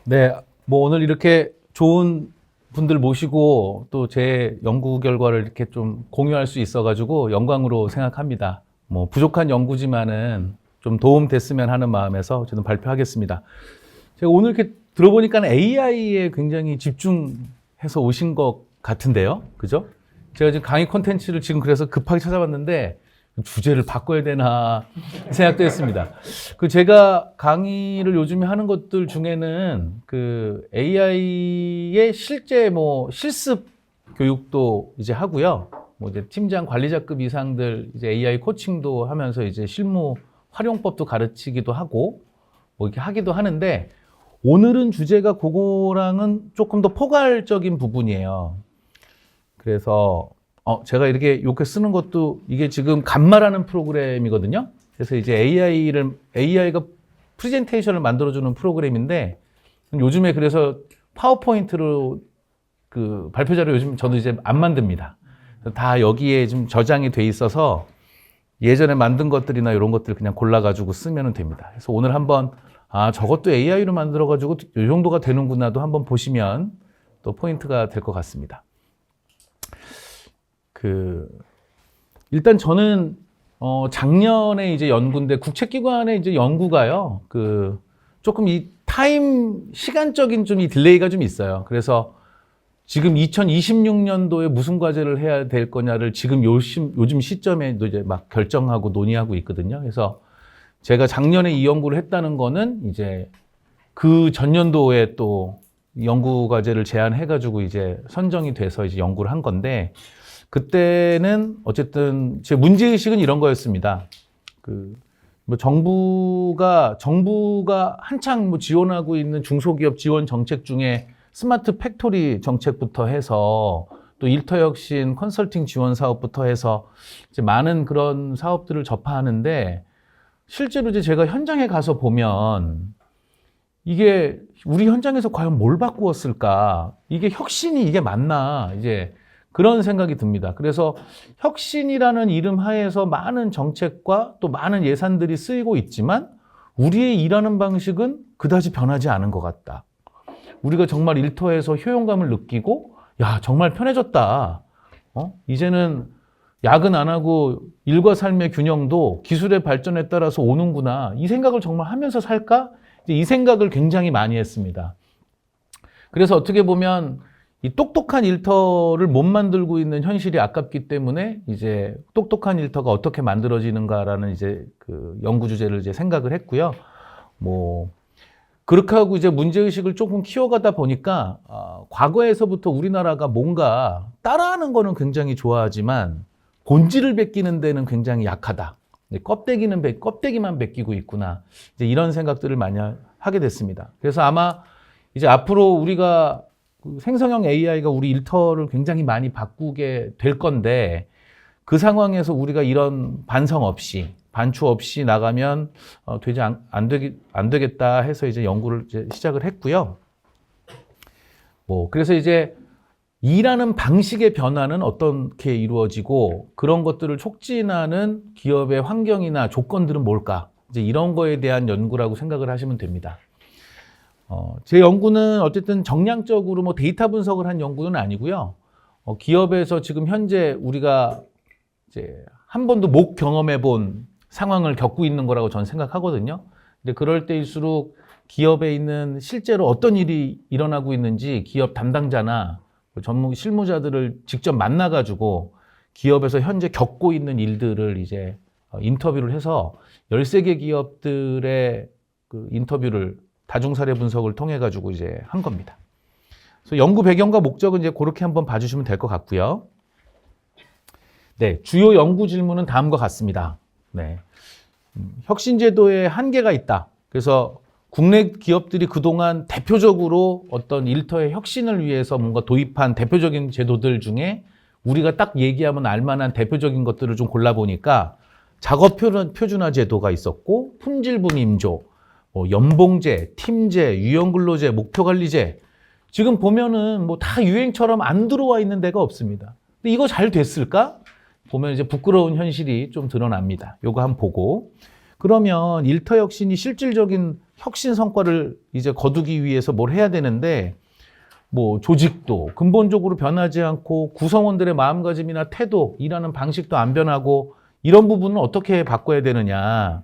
네, 뭐 오늘 이렇게 좋은 분들 모시고 또 제 연구 결과를 이렇게 좀 공유할 수 있어가지고 영광으로 생각합니다. 뭐 부족한 연구지만은 좀 도움 됐으면 하는 마음에서 저는 발표하겠습니다. 제가 오늘 이렇게 들어보니까 AI에 굉장히 집중해서 오신 것 같은데요. 그죠? 제가 지금 강의 콘텐츠를 지금 그래서 급하게 찾아봤는데 주제를 바꿔야 되나 생각도 했습니다. 그 제가 강의를 요즘에 하는 것들 중에는 그 AI의 실제 뭐 실습 교육도 이제 하고요. 뭐 이제 팀장 관리자급 이상들 이제 AI 코칭도 하면서 이제 실무 활용법도 가르치기도 하고 뭐 이렇게 하기도 하는데 오늘은 주제가 그거랑은 조금 더 포괄적인 부분이에요. 그래서 제가 이렇게 쓰는 것도 이게 지금 간말하는 프로그램이거든요. 그래서 이제 AI가 프레젠테이션을 만들어주는 프로그램인데 요즘에 그래서 파워포인트로 그 발표자료 요즘 저도 이제 안 만듭니다. 다 여기에 지금 저장이 돼 있어서 예전에 만든 것들이나 이런 것들 그냥 골라가지고 쓰면 됩니다. 그래서 오늘 한번 저것도 AI로 만들어가지고 이 정도가 되는구나도 한번 보시면 또 포인트가 될 것 같습니다. 일단 저는 작년에 이제 연구인데 국책기관의 이제 연구가요. 조금 이 시간적인 좀 이 딜레이가 좀 있어요. 그래서 지금 2026년도에 무슨 과제를 해야 될 거냐를 지금 요즘 시점에 이제 막 결정하고 논의하고 있거든요. 그래서 제가 작년에 이 연구를 했다는 거는 이제 그 전년도에 또 연구 과제를 제안해가지고 이제 선정이 돼서 이제 연구를 한 건데 그때는 어쨌든 제 문제의식은 이런 거였습니다. 뭐 정부가 한창 뭐 지원하고 있는 중소기업 지원 정책 중에 스마트 팩토리 정책부터 해서 또 일터혁신 컨설팅 지원 사업부터 해서 이제 많은 그런 사업들을 접하는데 실제로 이제 제가 현장에 가서 보면 이게 우리 현장에서 과연 뭘 바꾸었을까? 이게 혁신이 이게 맞나? 이제 그런 생각이 듭니다. 그래서 혁신이라는 이름 하에서 많은 정책과 또 많은 예산들이 쓰이고 있지만 우리의 일하는 방식은 그다지 변하지 않은 것 같다. 우리가 정말 일터에서 효용감을 느끼고 야 정말 편해졌다. 이제는 야근 안 하고 일과 삶의 균형도 기술의 발전에 따라서 오는구나. 이 생각을 정말 하면서 살까? 이 생각을 굉장히 많이 했습니다. 그래서 어떻게 보면 이 똑똑한 일터를 못 만들고 있는 현실이 아깝기 때문에 이제 똑똑한 일터가 어떻게 만들어지는가라는 이제 그 연구 주제를 이제 생각을 했고요. 뭐 그렇게 하고 이제 문제의식을 조금 키워가다 보니까 과거에서부터 우리나라가 뭔가 따라하는 거는 굉장히 좋아하지만 본질을 베끼는 데는 굉장히 약하다. 껍데기만 베끼고 있구나. 이제 이런 생각들을 많이 하게 됐습니다. 그래서 아마 이제 앞으로 우리가 생성형 AI가 우리 일터를 굉장히 많이 바꾸게 될 건데 그 상황에서 우리가 이런 반추 없이 나가면 안 되겠다 해서 이제 연구를 이제 시작을 했고요. 그래서 이제 일하는 방식의 변화는 어떻게 이루어지고 그런 것들을 촉진하는 기업의 환경이나 조건들은 뭘까? 이제 이런 거에 대한 연구라고 생각을 하시면 됩니다. 제 연구는 어쨌든 정량적으로 뭐 데이터 분석을 한 연구는 아니고요. 기업에서 지금 현재 우리가 이제 한 번도 못 경험해 본 상황을 겪고 있는 거라고 저는 생각하거든요. 근데 그럴 때일수록 기업에 있는 실제로 어떤 일이 일어나고 있는지 기업 담당자나 전문 실무자들을 직접 만나가지고 기업에서 현재 겪고 있는 일들을 이제 인터뷰를 해서 13개 기업들의 그 인터뷰를 다중사례 분석을 통해 가지고 이제 한 겁니다. 그래서 연구 배경과 목적은 이제 그렇게 한번 봐주시면 될 것 같고요. 네, 주요 연구 질문은 다음과 같습니다. 네, 혁신제도에 한계가 있다. 그래서 국내 기업들이 그동안 대표적으로 어떤 일터의 혁신을 위해서 뭔가 도입한 대표적인 제도들 중에 우리가 딱 얘기하면 알만한 대표적인 것들을 좀 골라보니까 작업 표준화 제도가 있었고 품질분 임조, 연봉제, 팀제, 유연근로제, 목표관리제 지금 보면은 뭐 다 유행처럼 안 들어와 있는 데가 없습니다. 근데 이거 잘 됐을까? 보면 이제 부끄러운 현실이 좀 드러납니다. 요거 한번 보고 그러면 일터 혁신이 실질적인 혁신 성과를 이제 거두기 위해서 뭘 해야 되는데, 뭐 조직도 근본적으로 변하지 않고 구성원들의 마음가짐이나 태도, 일하는 방식도 안 변하고 이런 부분은 어떻게 바꿔야 되느냐.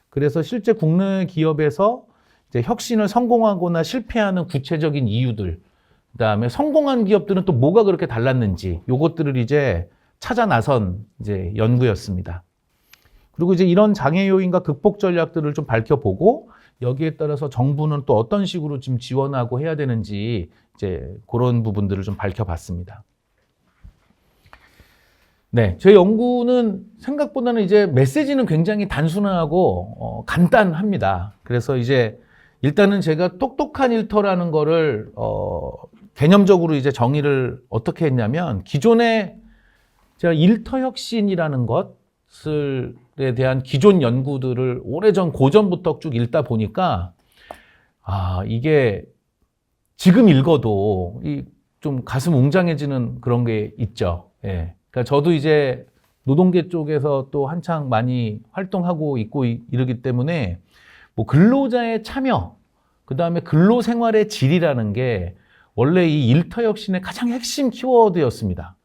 그래서 실제 국내 기업에서 이제 혁신을 성공하거나 실패하는 구체적인 이유들, 그다음에 성공한 기업들은 또 뭐가 그렇게 달랐는지, 요것들을 이제 찾아 나선 이제 연구였습니다. 그리고 이제 이런 장애 요인과 극복 전략들을 좀 밝혀보고, 여기에 따라서 정부는 또 어떤 식으로 지금 지원하고 해야 되는지 이제 그런 부분들을 좀 밝혀봤습니다. 네, 저희 연구는 생각보다는 이제 메시지는 굉장히 단순하고 간단합니다. 그래서 이제 일단은 제가 똑똑한 일터라는 거를 개념적으로 이제 정의를 어떻게 했냐면, 기존에 제가 일터 혁신이라는 것에 대한 기존 연구들을 오래전 고전부터 쭉 읽다 보니까 이게 지금 읽어도 좀 가슴 웅장해지는 그런 게 있죠. 예. 그러니까 저도 이제 노동계 쪽에서 또 한창 많이 활동하고 있고 이러기 때문에 뭐 근로자의 참여, 그 다음에 근로 생활의 질이라는 게 원래 이 일터 혁신의 가장 핵심 키워드였습니다.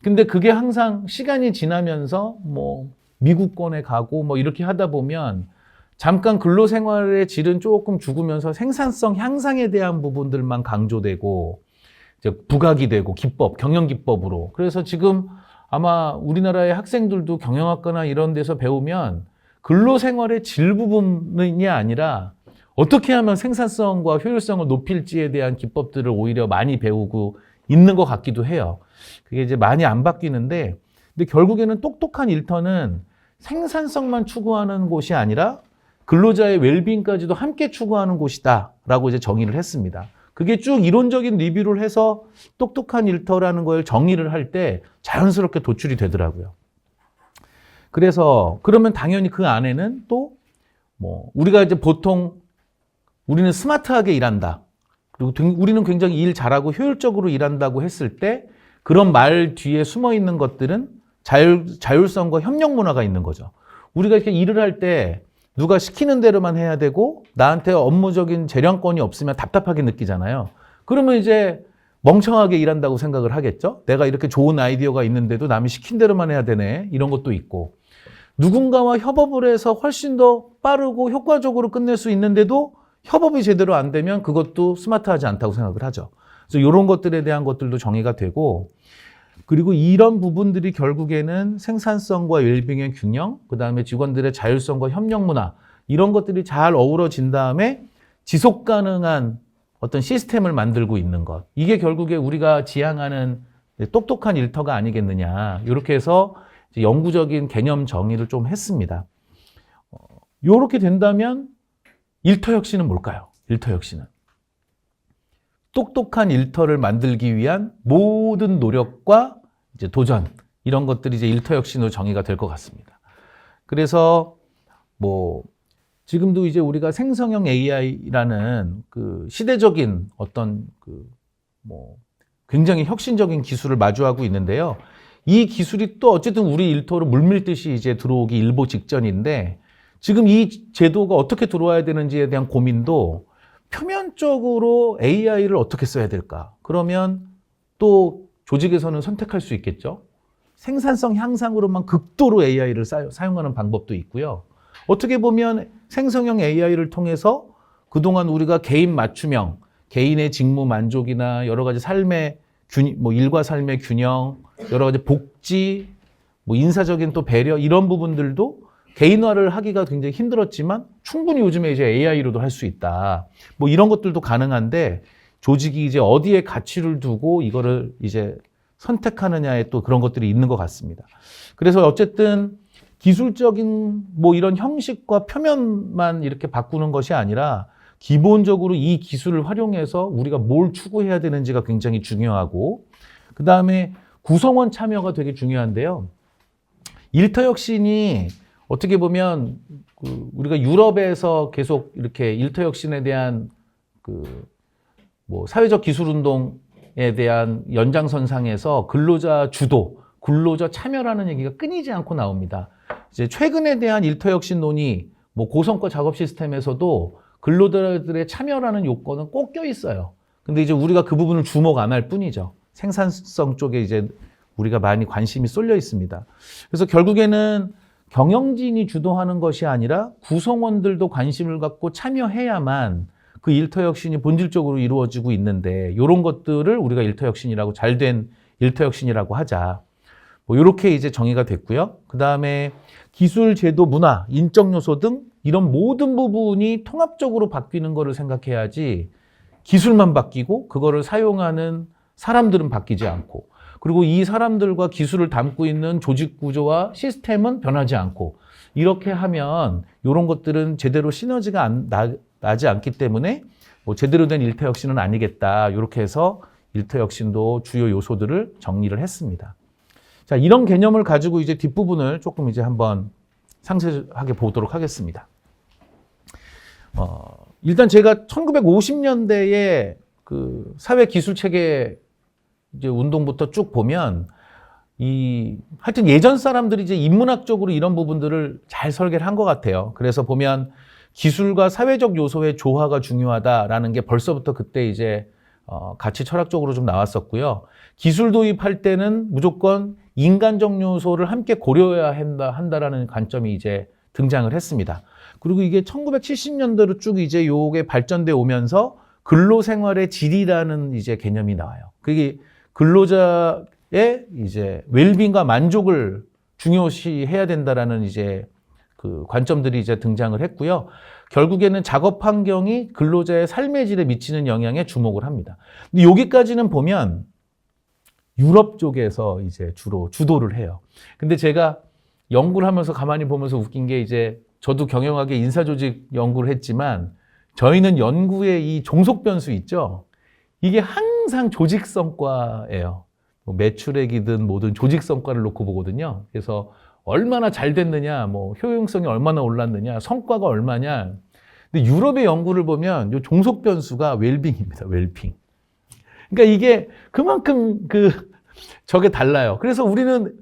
근데 그게 항상 시간이 지나면서 뭐 미국권에 가고 뭐 이렇게 하다 보면 잠깐 근로 생활의 질은 조금 죽으면서 생산성 향상에 대한 부분들만 강조되고 이제 부각이 되고 기법, 경영 기법으로. 그래서 지금 아마 우리나라의 학생들도 경영학과나 이런 데서 배우면 근로 생활의 질 부분이 아니라 어떻게 하면 생산성과 효율성을 높일지에 대한 기법들을 오히려 많이 배우고 있는 것 같기도 해요. 그게 이제 많이 안 바뀌는데, 근데 결국에는 똑똑한 일터는 생산성만 추구하는 곳이 아니라 근로자의 웰빙까지도 함께 추구하는 곳이다라고 이제 정의를 했습니다. 그게 쭉 이론적인 리뷰를 해서 똑똑한 일터라는 걸 정의를 할 때 자연스럽게 도출이 되더라고요. 그래서 그러면 당연히 그 안에는 또 뭐 우리가 이제 보통 우리는 스마트하게 일한다, 그리고 우리는 굉장히 일 잘하고 효율적으로 일한다고 했을 때 그런 말 뒤에 숨어 있는 것들은 자율성과 협력 문화가 있는 거죠. 우리가 이렇게 일을 할 때 누가 시키는 대로만 해야 되고 나한테 업무적인 재량권이 없으면 답답하게 느끼잖아요. 그러면 이제 멍청하게 일한다고 생각을 하겠죠. 내가 이렇게 좋은 아이디어가 있는데도 남이 시킨 대로만 해야 되네, 이런 것도 있고, 누군가와 협업을 해서 훨씬 더 빠르고 효과적으로 끝낼 수 있는데도 협업이 제대로 안 되면 그것도 스마트하지 않다고 생각을 하죠. 그래서 이런 것들에 대한 것들도 정의가 되고, 그리고 이런 부분들이 결국에는 생산성과 웰빙의 균형, 그 다음에 직원들의 자율성과 협력 문화, 이런 것들이 잘 어우러진 다음에 지속 가능한 어떤 시스템을 만들고 있는 것. 이게 결국에 우리가 지향하는 똑똑한 일터가 아니겠느냐. 이렇게 해서 영구적인 개념 정의를 좀 했습니다. 이렇게 된다면 일터 혁신은 뭘까요? 일터 혁신은 똑똑한 일터를 만들기 위한 모든 노력과 이제 도전, 이런 것들이 이제 일터 혁신으로 정의가 될 것 같습니다. 그래서 뭐 지금도 이제 우리가 생성형 AI라는 그 시대적인 어떤 그 뭐 굉장히 혁신적인 기술을 마주하고 있는데요. 이 기술이 또 어쨌든 우리 일터로 물밀듯이 이제 들어오기 일보 직전인데, 지금 이 제도가 어떻게 들어와야 되는지에 대한 고민도 표면적으로 AI를 어떻게 써야 될까? 그러면 또 조직에서는 선택할 수 있겠죠. 생산성 향상으로만 극도로 AI를 사용하는 방법도 있고요. 어떻게 보면 생성형 AI를 통해서 그동안 우리가 개인 맞춤형, 개인의 직무 만족이나 여러 가지 삶의 뭐 일과 삶의 균형, 여러 가지 복지, 뭐 인사적인 또 배려, 이런 부분들도 개인화를 하기가 굉장히 힘들었지만 충분히 요즘에 이제 AI로도 할 수 있다. 뭐 이런 것들도 가능한데, 조직이 이제 어디에 가치를 두고 이거를 이제 선택하느냐에 또 그런 것들이 있는 것 같습니다. 그래서 어쨌든 기술적인 뭐 이런 형식과 표면만 이렇게 바꾸는 것이 아니라 기본적으로 이 기술을 활용해서 우리가 뭘 추구해야 되는지가 굉장히 중요하고, 그 다음에 구성원 참여가 되게 중요한데요. 일터 혁신이 어떻게 보면 우리가 유럽에서 계속 이렇게 일터 혁신에 대한 뭐 사회적 기술 운동에 대한 연장선상에서 근로자 주도, 근로자 참여라는 얘기가 끊이지 않고 나옵니다. 이제 최근에 대한 일터 혁신 논의, 뭐 고성과 작업 시스템에서도 근로자들의 참여라는 요건은 꼭 껴 있어요. 근데 이제 우리가 그 부분을 주목 안 할 뿐이죠. 생산성 쪽에 이제 우리가 많이 관심이 쏠려 있습니다. 그래서 결국에는 경영진이 주도하는 것이 아니라 구성원들도 관심을 갖고 참여해야만 그 일터혁신이 본질적으로 이루어지고 있는데, 이런 것들을 우리가 일터혁신이라고, 잘된 일터혁신이라고 하자. 뭐 이렇게 이제 정의가 됐고요. 그 다음에 기술, 제도, 문화, 인적 요소 등 이런 모든 부분이 통합적으로 바뀌는 거를 생각해야지, 기술만 바뀌고 그거를 사용하는 사람들은 바뀌지 않고, 그리고 이 사람들과 기술을 담고 있는 조직 구조와 시스템은 변하지 않고, 이렇게 하면 이런 것들은 제대로 시너지가 나지 않기 때문에 뭐 제대로 된 일터혁신은 아니겠다. 이렇게 해서 일터혁신도 주요 요소들을 정리를 했습니다. 자, 이런 개념을 가지고 이제 뒷부분을 조금 이제 한번 상세하게 보도록 하겠습니다. 일단 제가 1950년대에 그 사회 기술 체계 이제 운동부터 쭉 보면, 하여튼 예전 사람들이 이제 인문학적으로 이런 부분들을 잘 설계를 한 것 같아요. 그래서 보면 기술과 사회적 요소의 조화가 중요하다라는 게 벌써부터 그때 이제 가치 철학적으로 좀 나왔었고요. 기술 도입할 때는 무조건 인간적 요소를 함께 고려해야 한다라는 관점이 이제 등장을 했습니다. 그리고 이게 1970년대로 쭉 이제 요게 발전돼 오면서 근로생활의 질이라는 이제 개념이 나와요. 그게 근로자의 이제 웰빙과 만족을 중요시해야 된다라는 이제 그 관점들이 이제 등장을 했고요. 결국에는 작업 환경이 근로자의 삶의 질에 미치는 영향에 주목을 합니다. 근데 여기까지는 보면 유럽 쪽에서 이제 주로 주도를 해요. 근데 제가 연구를 하면서 가만히 보면서 웃긴 게, 이제 저도 경영학의 인사조직 연구를 했지만 저희는 연구의 이 종속 변수 있죠. 이게 항상 조직 성과예요. 뭐 매출액이든 뭐든 조직 성과를 놓고 보거든요. 그래서 얼마나 잘 됐느냐, 뭐 효용성이 얼마나 올랐느냐, 성과가 얼마냐. 근데 유럽의 연구를 보면 이 종속 변수가 웰빙입니다. 웰빙. 그러니까 이게 그만큼 저게 달라요. 그래서 우리는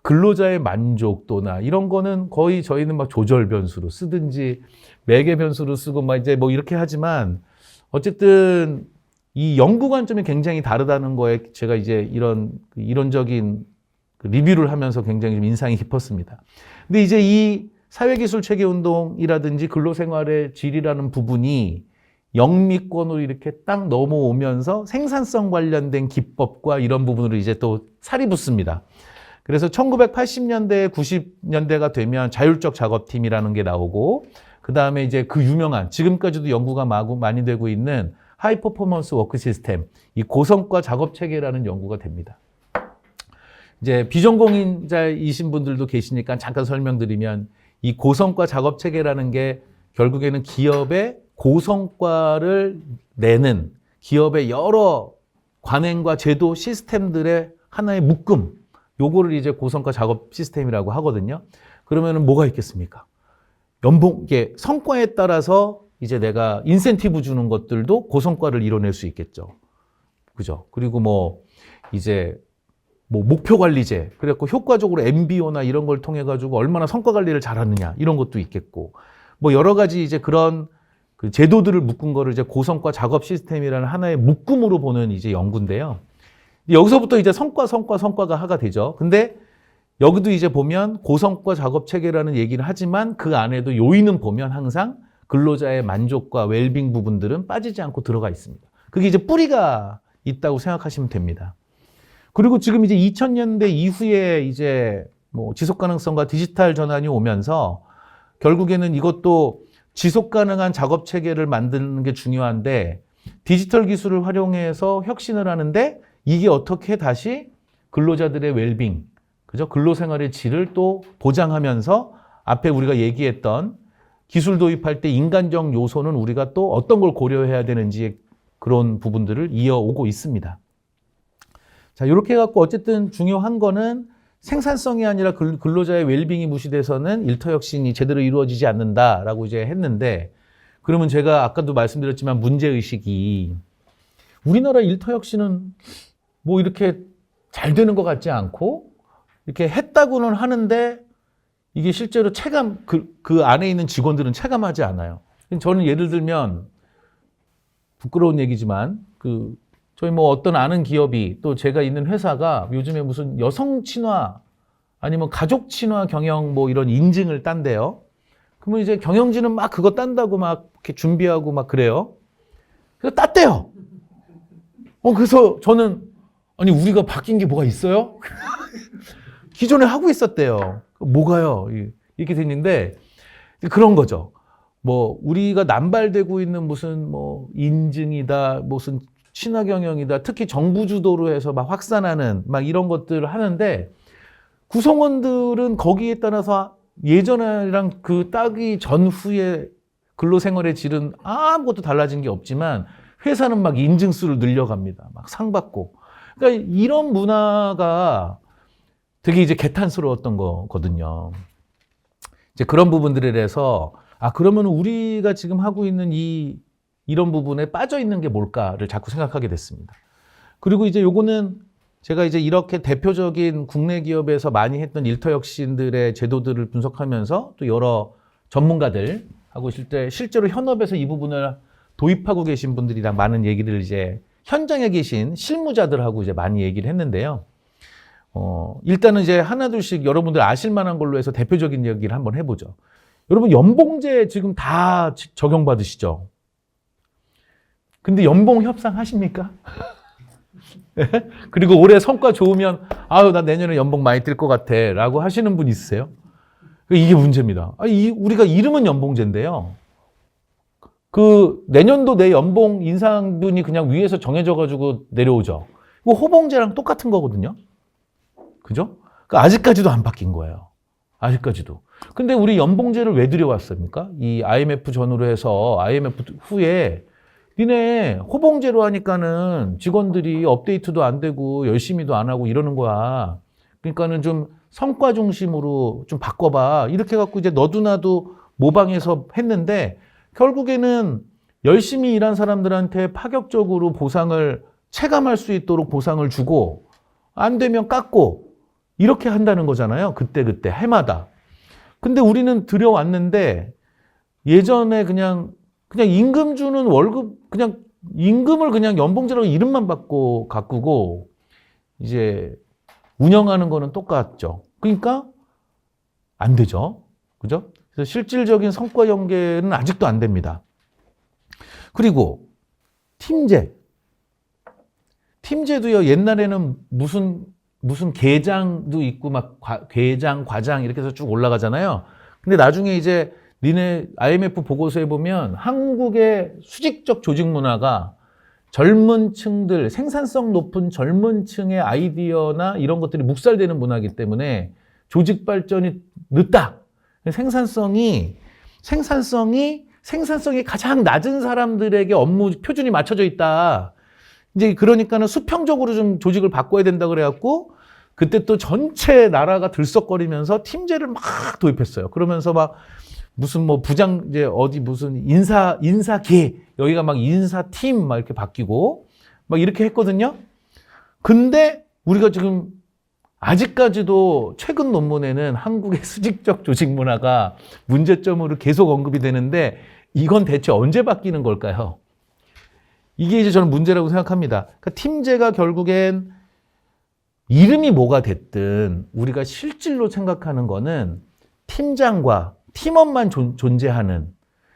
근로자의 만족도나 이런 거는 거의 저희는 막 조절 변수로 쓰든지 매개 변수로 쓰고 막 이제 뭐 이렇게 하지만, 어쨌든 이 연구 관점이 굉장히 다르다는 거에 제가 이제 이론적인 리뷰를 하면서 굉장히 좀 인상이 깊었습니다. 근데 이제 이 사회기술 체계 운동이라든지 근로생활의 질이라는 부분이 영미권으로 이렇게 딱 넘어오면서 생산성 관련된 기법과 이런 부분으로 이제 또 살이 붙습니다. 그래서 1980년대, 90년대가 되면 자율적 작업팀이라는 게 나오고, 그 다음에 이제 그 유명한, 지금까지도 연구가 많이 되고 있는 하이 퍼포먼스 워크 시스템, 이 고성과 작업 체계라는 연구가 됩니다. 이제 비전공인자이신 분들도 계시니까 잠깐 설명드리면, 이 고성과 작업 체계라는 게 결국에는 기업의 고성과를 내는 기업의 여러 관행과 제도 시스템들의 하나의 묶음, 요거를 이제 고성과 작업 시스템이라고 하거든요. 그러면은 뭐가 있겠습니까? 이게 성과에 따라서 이제 내가 인센티브 주는 것들도 고성과를 이뤄낼 수 있겠죠. 그죠? 그리고 뭐 이제 뭐 목표 관리제, 그래갖고 효과적으로 MBO나 이런 걸 통해 가지고 얼마나 성과 관리를 잘하느냐 이런 것도 있겠고, 뭐 여러 가지 이제 그런 그 제도들을 묶은 거를 이제 고성과 작업 시스템이라는 하나의 묶음으로 보는 이제 연구인데요. 여기서부터 이제 성과가 하가 되죠. 근데 여기도 이제 보면 고성과 작업 체계라는 얘기를 하지만 그 안에도 요인은 보면 항상 근로자의 만족과 웰빙 부분들은 빠지지 않고 들어가 있습니다. 그게 이제 뿌리가 있다고 생각하시면 됩니다. 그리고 지금 이제 2000년대 이후에 이제 뭐 지속 가능성과 디지털 전환이 오면서 결국에는 이것도 지속 가능한 작업 체계를 만드는 게 중요한데, 디지털 기술을 활용해서 혁신을 하는데 이게 어떻게 다시 근로자들의 웰빙, 그죠? 근로생활의 질을 또 보장하면서 앞에 우리가 얘기했던 기술 도입할 때 인간적 요소는 우리가 또 어떤 걸 고려해야 되는지 그런 부분들을 이어오고 있습니다. 자, 이렇게 해갖고 어쨌든 중요한 거는 생산성이 아니라 근로자의 웰빙이 무시돼서는 일터혁신이 제대로 이루어지지 않는다라고 이제 했는데, 그러면 제가 아까도 말씀드렸지만 문제의식이 우리나라 일터혁신은 뭐 이렇게 잘 되는 것 같지 않고, 이렇게 했다고는 하는데 이게 실제로 그 안에 있는 직원들은 체감하지 않아요. 저는 예를 들면, 부끄러운 얘기지만, 저희 뭐 어떤 아는 기업이 또 제가 있는 회사가 요즘에 무슨 여성 친화 아니면 가족 친화 경영 뭐 이런 인증을 딴대요. 그러면 이제 경영진은 막 그거 딴다고 막 이렇게 준비하고 막 그래요. 그래서 땄대요. 그래서 저는, 아니, 우리가 바뀐 게 뭐가 있어요? 기존에 하고 있었대요. 뭐가요? 이렇게 됐는데, 그런 거죠. 뭐, 우리가 남발되고 있는 무슨 뭐, 인증이다, 무슨 친화 경영이다, 특히 정부 주도로 해서 막 확산하는 막 이런 것들을 하는데, 구성원들은 거기에 따라서 예전이랑 그 따기 전후의 근로생활의 질은 아무것도 달라진 게 없지만 회사는 막 인증수를 늘려갑니다. 막 상 받고. 그러니까 이런 문화가 되게 이제 개탄스러웠던 거거든요. 이제 그런 부분들에 대해서 그러면 우리가 지금 하고 있는 이런 부분에 빠져 있는 게 뭘까를 자꾸 생각하게 됐습니다. 그리고 이제 요거는 제가 이제 이렇게 대표적인 국내 기업에서 많이 했던 일터혁신들의 제도들을 분석하면서 또 여러 전문가들하고 실제로 현업에서 이 부분을 도입하고 계신 분들이랑 많은 얘기를 이제 현장에 계신 실무자들하고 이제 많이 얘기를 했는데요. 일단은 이제 하나둘씩 여러분들 아실 만한 걸로 해서 대표적인 얘기를 한번 해보죠. 여러분 연봉제 지금 다 적용받으시죠? 근데 연봉 협상하십니까? 그리고 올해 성과 좋으면 나 내년에 연봉 많이 뛸 것 같아 라고 하시는 분 있으세요? 이게 문제입니다. 우리가 이름은 연봉제인데요. 내년도 내 연봉 인상분이 그냥 위에서 정해져가지고 내려오죠. 이거 호봉제랑 똑같은 거거든요. 그죠? 아직까지도 안 바뀐 거예요. 아직까지도. 근데 우리 연봉제를 왜 들여왔습니까? 이 IMF 전후로 해서 IMF 후에 니네 호봉제로 하니까는 직원들이 업데이트도 안 되고 열심히도 안 하고 이러는 거야. 그러니까는 좀 성과 중심으로 좀 바꿔봐. 이렇게 해갖고 이제 너도 나도 모방해서 했는데 결국에는 열심히 일한 사람들한테 파격적으로 보상을 체감할 수 있도록 보상을 주고 안 되면 깎고 이렇게 한다는 거잖아요. 그때 해마다. 근데 우리는 들여왔는데 예전에 그냥 임금 주는 월급, 그냥 임금을 그냥 연봉제라고 이름만 가꾸고 이제 운영하는 거는 똑같죠. 그러니까 안 되죠. 그죠? 그래서 실질적인 성과 연계는 아직도 안 됩니다. 그리고 팀제도요, 옛날에는 무슨 계장도 있고 막 계장, 과장 이렇게 해서 쭉 올라가잖아요. 근데 나중에 이제 니네 IMF 보고서에 보면 한국의 수직적 조직 문화가 젊은 층들, 생산성 높은 젊은 층의 아이디어나 이런 것들이 묵살되는 문화이기 때문에 조직 발전이 늦다. 생산성이 가장 낮은 사람들에게 업무 표준이 맞춰져 있다. 이제 그러니까는 수평적으로 좀 조직을 바꿔야 된다 그래갖고 그때 또 전체 나라가 들썩거리면서 팀제를 막 도입했어요. 그러면서 막 무슨 뭐 부장 이제 어디 무슨 인사계 여기가 막 인사팀 막 이렇게 바뀌고 막 이렇게 했거든요. 근데 우리가 지금 아직까지도 최근 논문에는 한국의 수직적 조직 문화가 문제점으로 계속 언급이 되는데 이건 대체 언제 바뀌는 걸까요? 이게 이제 저는 문제라고 생각합니다. 그러니까 팀제가 결국엔 이름이 뭐가 됐든 우리가 실질로 생각하는 거는 팀장과 팀원만 존재하는,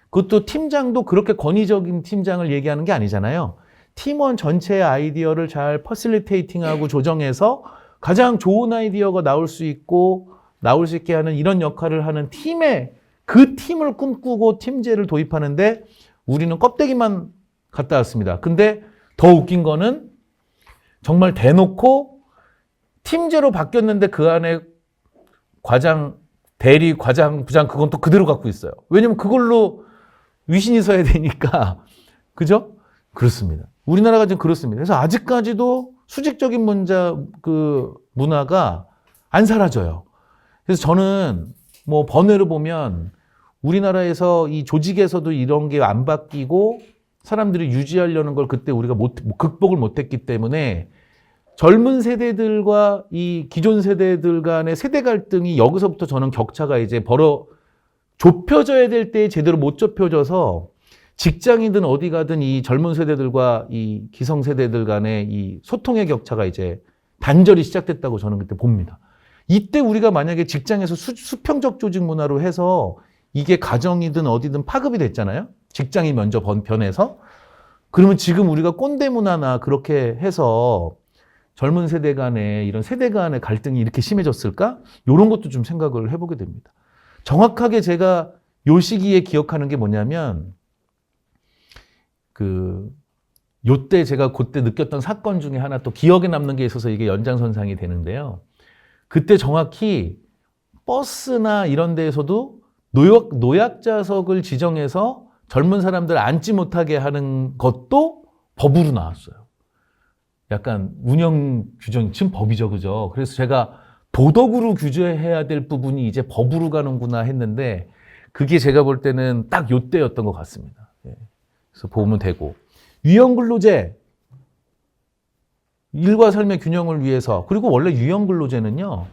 그것도 팀장도 그렇게 권위적인 팀장을 얘기하는 게 아니잖아요. 팀원 전체의 아이디어를 잘 퍼실리테이팅하고 조정해서 가장 좋은 아이디어가 나올 수 있게 하는 이런 역할을 하는 그 팀을 꿈꾸고 팀제를 도입하는데 우리는 껍데기만 갖다 왔습니다. 근데 더 웃긴 거는 정말 대놓고 팀제로 바뀌었는데 그 안에 과장, 대리, 과장, 부장 그건 또 그대로 갖고 있어요. 왜냐면 그걸로 위신이 서야 되니까. 그죠? 그렇습니다. 우리나라가 지금 그렇습니다. 그래서 아직까지도 수직적인 문화가 안 사라져요. 그래서 저는 뭐 번외로 보면 우리나라에서 이 조직에서도 이런 게 안 바뀌고 사람들이 유지하려는 걸 그때 우리가 극복을 못했기 때문에 젊은 세대들과 이 기존 세대들 간의 세대 갈등이 여기서부터 저는 격차가 이제 좁혀져야 될 때 제대로 못 좁혀져서 직장이든 어디 가든 이 젊은 세대들과 이 기성 세대들 간의 이 소통의 격차가 이제 단절이 시작됐다고 저는 그때 봅니다. 이때 우리가 만약에 직장에서 수평적 조직 문화로 해서 이게 가정이든 어디든 파급이 됐잖아요. 직장이 먼저 변해서. 그러면 지금 우리가 꼰대 문화나 그렇게 해서 젊은 세대 간의 이런 세대 간의 갈등이 이렇게 심해졌을까? 이런 것도 좀 생각을 해보게 됩니다. 정확하게 제가 요 시기에 기억하는 게 뭐냐면 요때 제가 그때 느꼈던 사건 중에 하나 또 기억에 남는 게 있어서 이게 연장선상이 되는데요. 그때 정확히 버스나 이런 데에서도 노약자석을 지정해서 젊은 사람들 앉지 못하게 하는 것도 법으로 나왔어요. 약간 운영 규정이 지금 법이죠, 그죠? 그래서 제가 도덕으로 규제해야 될 부분이 이제 법으로 가는구나 했는데 그게 제가 볼 때는 딱 요때였던 것 같습니다. 예. 그래서 보면 되고. 유형근로제, 일과 삶의 균형을 위해서. 그리고 원래 유형근로제는요,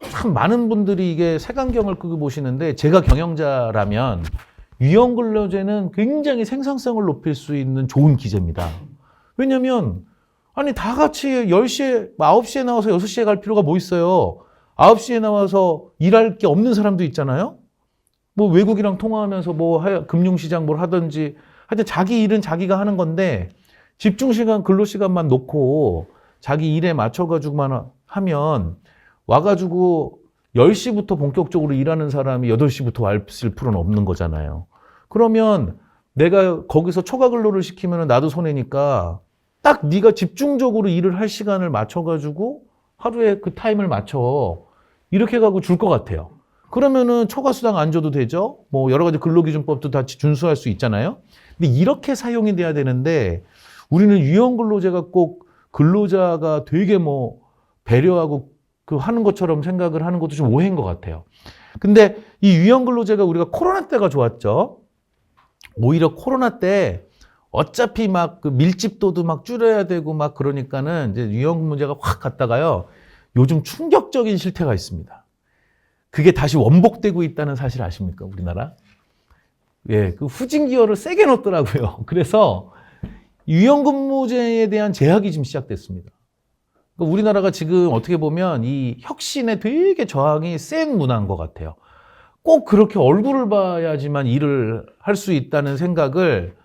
참 많은 분들이 이게 색안경을 끄고 보시는데 제가 경영자라면 유형근로제는 굉장히 생산성을 높일 수 있는 좋은 기제입니다. 왜냐면 아니 다 같이 10시에 9시에 나와서 6시에 갈 필요가 뭐 있어요. 9시에 나와서 일할 게 없는 사람도 있잖아요. 뭐 외국이랑 통화하면서 금융시장 뭘 하든지 하여튼 자기 일은 자기가 하는 건데 집중시간 근로시간만 놓고 자기 일에 맞춰가지고만 하면 와가지고 10시부터 본격적으로 일하는 사람이 8시부터 왔을 필요는 없는 거잖아요. 그러면 내가 거기서 초과 근로를 시키면 나도 손해니까 딱 네가 집중적으로 일을 할 시간을 맞춰가지고 하루에 그 타임을 맞춰 이렇게 해가지고 줄 것 같아요. 그러면은 초과 수당 안 줘도 되죠. 뭐 여러 가지 근로기준법도 다 준수할 수 있잖아요. 근데 이렇게 사용이 돼야 되는데 우리는 유형근로제가 꼭 근로자가 되게 배려하고 하는 것처럼 생각을 하는 것도 좀 오해인 것 같아요. 근데 이 유형근로제가 우리가 코로나 때가 좋았죠. 오히려 코로나 때 어차피 밀집도도 줄여야 되고 그러니까는 이제 유형근로제가 확 갔다가요. 요즘 충격적인 실태가 있습니다. 그게 다시 원복되고 있다는 사실 아십니까? 우리나라? 예, 그 후진 기어를 세게 넣었더라고요. 그래서 유형근무제에 대한 제약이 지금 시작됐습니다. 그러니까 우리나라가 지금 어떻게 보면 이 혁신에 되게 저항이 센 문화인 것 같아요. 꼭 그렇게 얼굴을 봐야지만 일을 할 수 있다는 생각을,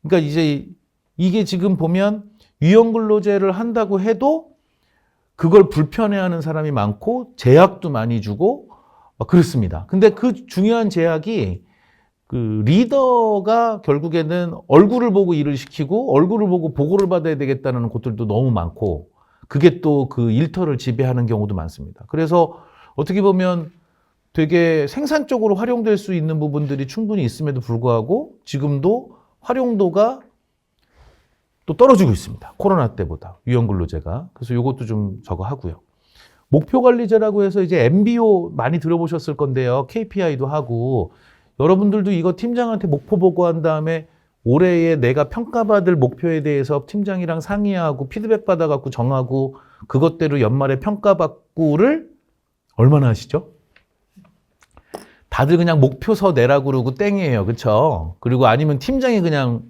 그러니까 이제 이게 지금 보면 유형근로제를 한다고 해도 그걸 불편해하는 사람이 많고 제약도 많이 주고 그렇습니다. 근데 그 중요한 제약이 그 리더가 결국에는 얼굴을 보고 일을 시키고 얼굴을 보고 보고를 받아야 되겠다는 곳들도 너무 많고 그게 또 그 일터를 지배하는 경우도 많습니다. 그래서 어떻게 보면 되게 생산적으로 활용될 수 있는 부분들이 충분히 있음에도 불구하고 지금도 활용도가 또 떨어지고 있습니다. 코로나 때보다 유형근로제가. 그래서 이것도 좀 저거 하고요. 목표관리제라고 해서 이제 MBO 많이 들어보셨을 건데요. KPI도 하고 여러분들도 이거 팀장한테 목표 보고한 다음에 올해에 내가 평가받을 목표에 대해서 팀장이랑 상의하고 피드백 받아갖고 정하고 그것대로 연말에 평가받고를 얼마나 하시죠? 다들 그냥 목표서 내라고 그러고 땡이에요. 그쵸? 그리고 아니면 팀장이 그냥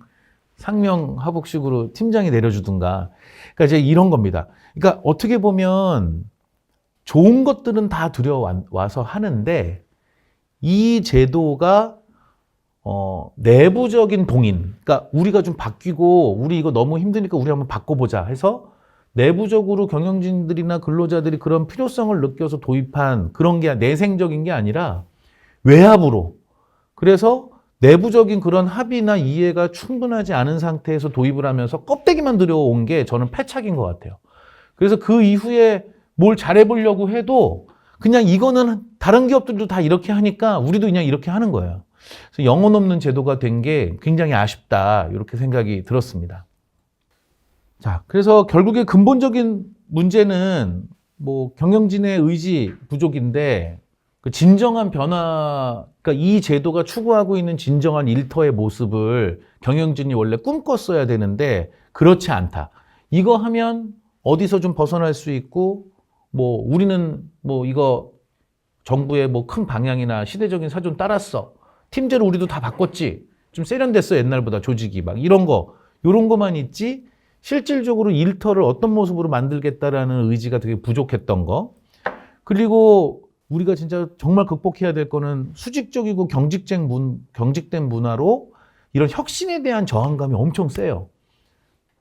상명하복식으로 팀장이 내려주든가. 그러니까 이제 이런 겁니다. 그러니까 어떻게 보면 좋은 것들은 다 들여와서 하는데 이 제도가 내부적인 동인, 그러니까 우리가 좀 바뀌고 우리 이거 너무 힘드니까 우리 한번 바꿔보자 해서 내부적으로 경영진들이나 근로자들이 그런 필요성을 느껴서 도입한 그런 게 내생적인 게 아니라 외압으로. 그래서 내부적인 그런 합의나 이해가 충분하지 않은 상태에서 도입을 하면서 껍데기만 들여온 게 저는 패착인 것 같아요. 그래서 그 이후에 뭘 잘해보려고 해도 그냥 이거는 다른 기업들도 다 이렇게 하니까 우리도 그냥 이렇게 하는 거예요. 그래서 영혼 없는 제도가 된 게 굉장히 아쉽다. 이렇게 생각이 들었습니다. 자, 그래서 결국에 근본적인 문제는 경영진의 의지 부족인데 그 진정한 변화, 그러니까 이 제도가 추구하고 있는 진정한 일터의 모습을 경영진이 원래 꿈꿨어야 되는데 그렇지 않다. 이거 하면 어디서 좀 벗어날 수 있고, 뭐 우리는 뭐 이거 정부의 뭐 큰 방향이나 시대적인 사정 따랐어. 팀제로 우리도 다 바꿨지. 좀 세련됐어 옛날보다 조직이 막 이런 거, 이런 거만 있지. 실질적으로 일터를 어떤 모습으로 만들겠다라는 의지가 되게 부족했던 거. 그리고 우리가 진짜 정말 극복해야 될 거는 수직적이고 경직된 문화로 이런 혁신에 대한 저항감이 엄청 세요.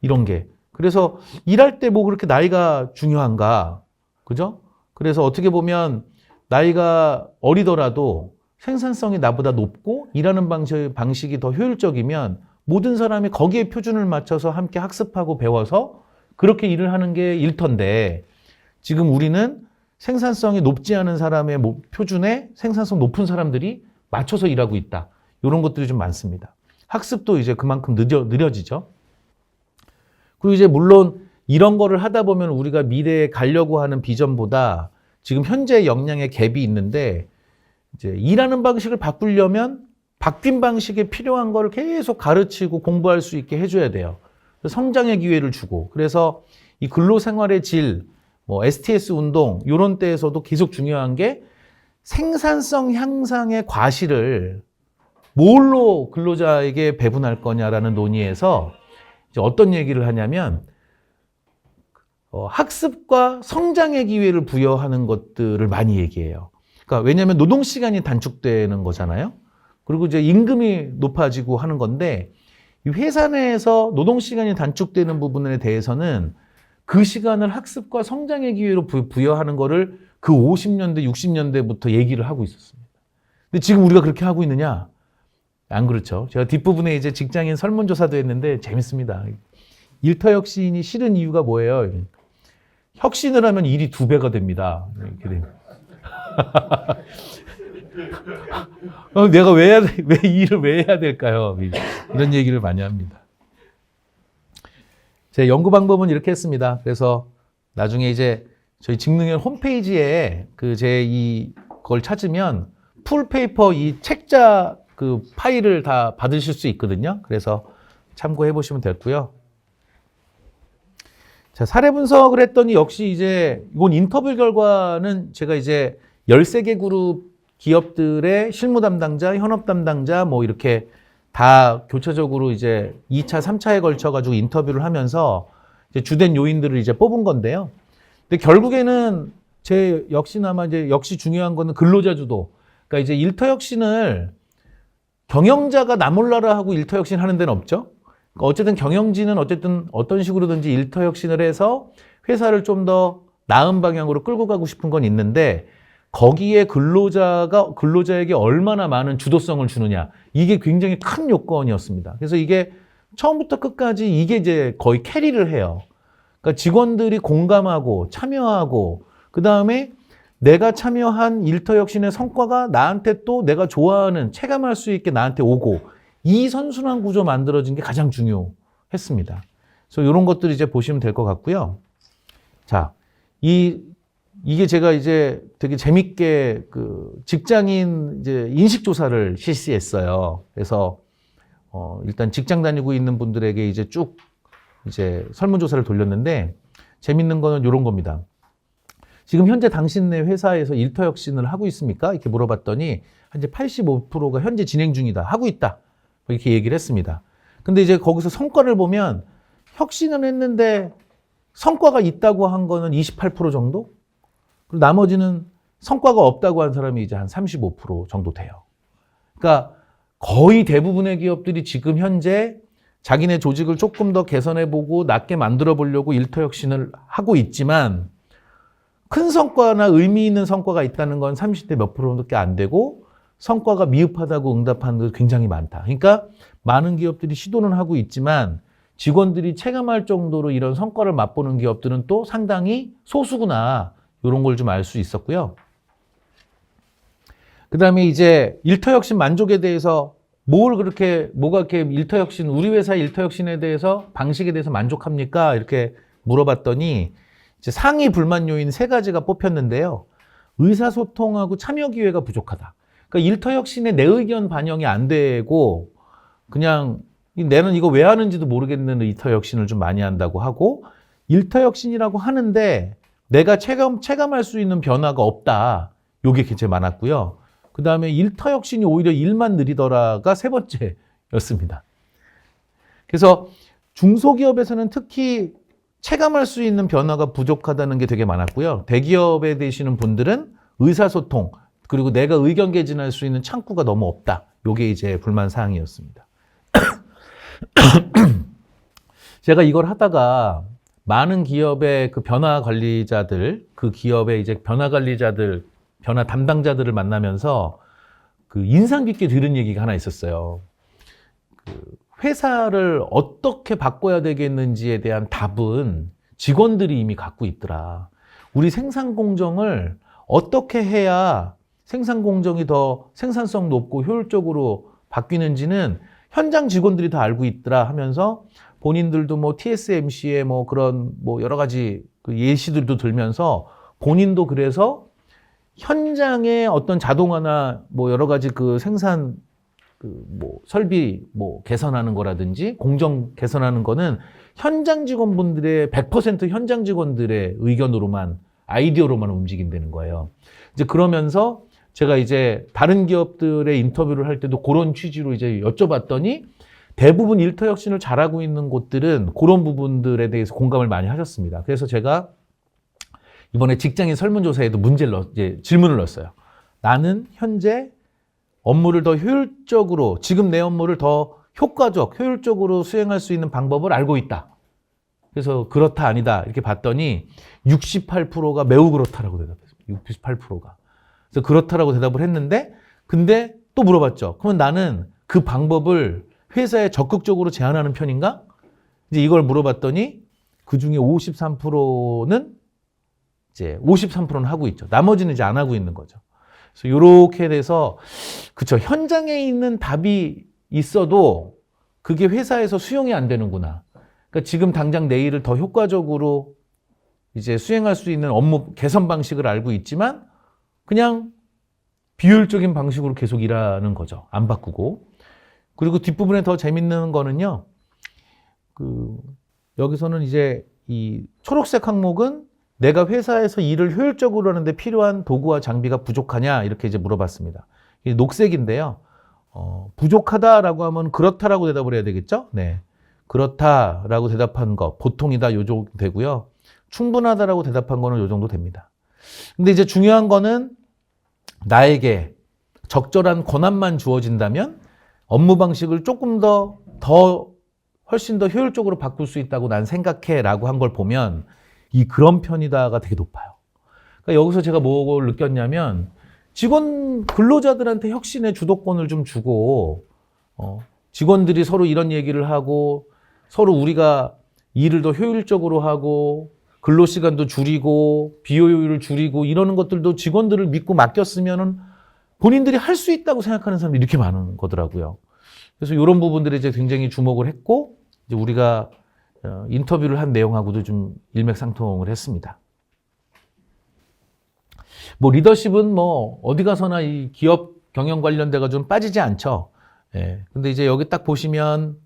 이런 게. 그래서 일할 때 뭐 그렇게 나이가 중요한가? 그죠? 그래서 어떻게 보면 나이가 어리더라도 생산성이 나보다 높고 일하는 방식이 더 효율적이면 모든 사람이 거기에 표준을 맞춰서 함께 학습하고 배워서 그렇게 일을 하는 게 일터인데 지금 우리는 생산성이 높지 않은 사람의 표준에 생산성 높은 사람들이 맞춰서 일하고 있다. 이런 것들이 좀 많습니다. 학습도 이제 그만큼 느려지죠. 그리고 이제 물론 이런 거를 하다 보면 우리가 미래에 가려고 하는 비전보다 지금 현재 역량의 갭이 있는데 이제 일하는 방식을 바꾸려면 바뀐 방식에 필요한 걸 계속 가르치고 공부할 수 있게 해줘야 돼요. 성장의 기회를 주고. 그래서 이 근로생활의 질, 뭐 STS 운동 이런 때에서도 계속 중요한 게 생산성 향상의 과실을 뭘로 근로자에게 배분할 거냐라는 논의에서 이제 어떤 얘기를 하냐면 학습과 성장의 기회를 부여하는 것들을 많이 얘기해요. 그러니까 왜냐하면 노동 시간이 단축되는 거잖아요. 그리고 이제 임금이 높아지고 하는 건데 이 회사 내에서 노동 시간이 단축되는 부분에 대해서는 그 시간을 학습과 성장의 기회로 부여하는 거를 그 50년대, 60년대부터 얘기를 하고 있었습니다. 근데 지금 우리가 그렇게 하고 있느냐? 안 그렇죠. 제가 뒷부분에 이제 직장인 설문조사도 했는데 재밌습니다. 일터 혁신이 싫은 이유가 뭐예요? 혁신을 하면 일이 2배가 됩니다. 내가 왜 일을 왜 해야 될까요? 이런 얘기를 많이 합니다. 제 연구 방법은 이렇게 했습니다. 그래서 나중에 이제 저희 직능연 홈페이지에 그걸 찾으면 풀페이퍼 이 책자 그 파일을 다 받으실 수 있거든요. 그래서 참고해 보시면 됐고요. 자, 사례 분석을 했더니 역시 이제 이건 인터뷰 결과는 제가 이제 13개 그룹 기업들의 실무 담당자, 현업 담당자 뭐 이렇게 다 교차적으로 이제 2차, 3차에 걸쳐 가지고 인터뷰를 하면서 이제 주된 요인들을 이제 뽑은 건데요. 근데 결국에는 역시 중요한 거는 근로자 주도. 그러니까 이제 일터 혁신을 경영자가 나 몰라라 하고 일터 혁신 하는 데는 없죠. 그러니까 어쨌든 경영진은 어쨌든 어떤 식으로든지 일터 혁신을 해서 회사를 좀 더 나은 방향으로 끌고 가고 싶은 건 있는데 거기에 근로자에게 얼마나 많은 주도성을 주느냐. 이게 굉장히 큰 요건이었습니다. 그래서 이게 처음부터 끝까지 이게 이제 거의 캐리를 해요. 그러니까 직원들이 공감하고 참여하고 그 다음에 내가 참여한 일터 혁신의 성과가 나한테 또 내가 좋아하는 체감할 수 있게 나한테 오고 이 선순환 구조 만들어진 게 가장 중요했습니다. 그래서 이런 것들 이제 보시면 될 것 같고요. 자, 이게 제가 이제 되게 재밌게 그 직장인 이제 인식조사를 실시했어요. 그래서 일단 직장 다니고 있는 분들에게 이제 쭉 이제 설문조사를 돌렸는데 재밌는 거는 이런 겁니다. 지금 현재 당신네 회사에서 일터 혁신을 하고 있습니까? 이렇게 물어봤더니 현재 85%가 현재 진행 중이다. 하고 있다. 이렇게 얘기를 했습니다. 근데 이제 거기서 성과를 보면 혁신을 했는데 성과가 있다고 한 거는 28% 정도? 그리고 나머지는 성과가 없다고 한 사람이 이제 한 35% 정도 돼요. 그러니까 거의 대부분의 기업들이 지금 현재 자기네 조직을 조금 더 개선해보고 낮게 만들어 보려고 일터 혁신을 하고 있지만 큰 성과나 의미 있는 성과가 있다는 건 30대 몇 프로밖에 안 되고 성과가 미흡하다고 응답하는 게 굉장히 많다. 그러니까 많은 기업들이 시도는 하고 있지만 직원들이 체감할 정도로 이런 성과를 맛보는 기업들은 또 상당히 소수구나. 이런 걸 좀 알 수 있었고요. 그 다음에 이제 일터 혁신 만족에 대해서 뭐가 이렇게 일터 혁신, 우리 회사 일터 혁신에 대해서 방식에 대해서 만족합니까? 이렇게 물어봤더니 이제 상위 불만 요인 3가지가 뽑혔는데요. 의사소통하고 참여 기회가 부족하다. 그러니까 일터 혁신에 내 의견 반영이 안 되고 그냥 내는 이거 왜 하는지도 모르겠는 일터 혁신을 좀 많이 한다고 하고 일터혁신이라고 하는데 내가 체감할 수 있는 변화가 없다. 요게 굉장히 많았고요. 그 다음에 일터혁신이 오히려 일만 느리더라가 세 번째였습니다. 그래서 중소기업에서는 특히 체감할 수 있는 변화가 부족하다는 게 되게 많았고요. 대기업에 계시는 분들은 의사소통, 그리고 내가 의견 개진할 수 있는 창구가 너무 없다. 요게 이제 불만 사항이었습니다. 제가 이걸 하다가 많은 기업의 그 변화 관리자들, 그 기업의 이제 변화 관리자들, 변화 담당자들을 만나면서 그 인상 깊게 들은 얘기가 하나 있었어요. 그 회사를 어떻게 바꿔야 되겠는지에 대한 답은 직원들이 이미 갖고 있더라. 우리 생산 공정을 어떻게 해야 생산 공정이 더 생산성 높고 효율적으로 바뀌는지는 현장 직원들이 다 알고 있더라 하면서 본인들도 뭐 TSMC의 뭐 그런 뭐 여러 가지 그 예시들도 들면서 본인도 그래서 현장의 어떤 자동화나 뭐 여러 가지 그 생산 그 뭐 설비 뭐 개선하는 거라든지 공정 개선하는 거는 현장 직원분들의 100% 현장 직원들의 의견으로만 아이디어로만 움직인다는 거예요. 이제 그러면서 제가 이제 다른 기업들의 인터뷰를 할 때도 그런 취지로 이제 여쭤봤더니 대부분 일터혁신을 잘하고 있는 곳들은 그런 부분들에 대해서 공감을 많이 하셨습니다. 그래서 제가 이번에 직장인 설문조사에도 질문을 넣었어요. 나는 현재 업무를 더 효율적으로, 지금 내 업무를 더 효과적, 효율적으로 수행할 수 있는 방법을 알고 있다. 그래서 그렇다, 아니다 이렇게 봤더니 68%가 매우 그렇다라고 대답했습니다. 68%가. 그래서 그렇다라고 대답을 했는데, 근데 또 물어봤죠. 그러면 나는 그 방법을 회사에 적극적으로 제안하는 편인가? 이제 이걸 물어봤더니 그 중에 53%는 이제 53%는 하고 있죠. 나머지는 이제 안 하고 있는 거죠. 그래서 이렇게 돼서 그쵸, 현장에 있는 답이 있어도 그게 회사에서 수용이 안 되는구나. 그러니까 지금 당장 내 일을 더 효과적으로 이제 수행할 수 있는 업무 개선 방식을 알고 있지만 그냥 비효율적인 방식으로 계속 일하는 거죠. 안 바꾸고. 그리고 뒷부분에 더 재밌는 거는요. 여기서는 이제 이 초록색 항목은 내가 회사에서 일을 효율적으로 하는데 필요한 도구와 장비가 부족하냐 이렇게 이제 물어봤습니다. 이게 녹색인데요. 부족하다라고 하면 그렇다라고 대답을 해야 되겠죠? 네, 그렇다라고 대답한 거 보통이다 요 정도 되고요. 충분하다라고 대답한 거는 요 정도 됩니다. 근데 이제 중요한 거는 나에게 적절한 권한만 주어진다면 업무 방식을 조금 훨씬 더 효율적으로 바꿀 수 있다고 난 생각해 라고 한 걸 보면 이 그런 편이다가 되게 높아요. 그러니까 여기서 제가 뭘 느꼈냐면 근로자들한테 혁신의 주도권을 좀 주고 직원들이 서로 이런 얘기를 하고 서로 우리가 일을 더 효율적으로 하고 근로시간도 줄이고 비효율을 줄이고 이러는 것들도 직원들을 믿고 맡겼으면은 본인들이 할 수 있다고 생각하는 사람이 이렇게 많은 거더라고요. 그래서 이런 부분들에 이제 굉장히 주목을 했고 이제 우리가 인터뷰를 한 내용하고도 좀 일맥상통을 했습니다. 뭐 리더십은 뭐 어디 가서나 이 기업 경영 관련돼가 좀 빠지지 않죠. 예. 근데 이제 여기 딱 보시면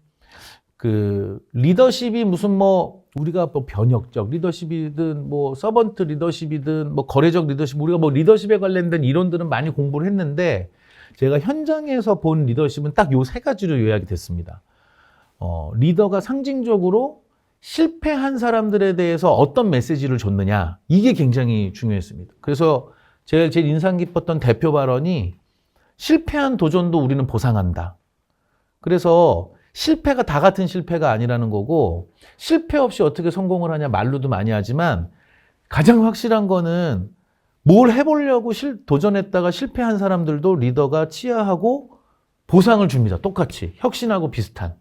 그 리더십이 무슨 뭐 우리가 뭐 변혁적 리더십이든 뭐 서번트 리더십이든 뭐 거래적 리더십, 우리가 뭐 리더십에 관련된 이론들은 많이 공부를 했는데 제가 현장에서 본 리더십은 딱 요 세 가지로 요약이 됐습니다. 리더가 상징적으로 실패한 사람들에 대해서 어떤 메시지를 줬느냐, 이게 굉장히 중요했습니다. 그래서 제일 인상 깊었던 대표 발언이 실패한 도전도 우리는 보상한다. 그래서 실패가 다 같은 실패가 아니라는 거고, 실패 없이 어떻게 성공을 하냐 말로도 많이 하지만 가장 확실한 거는 뭘 해보려고 도전했다가 실패한 사람들도 리더가 치하하고 보상을 줍니다. 똑같이 혁신하고 비슷한.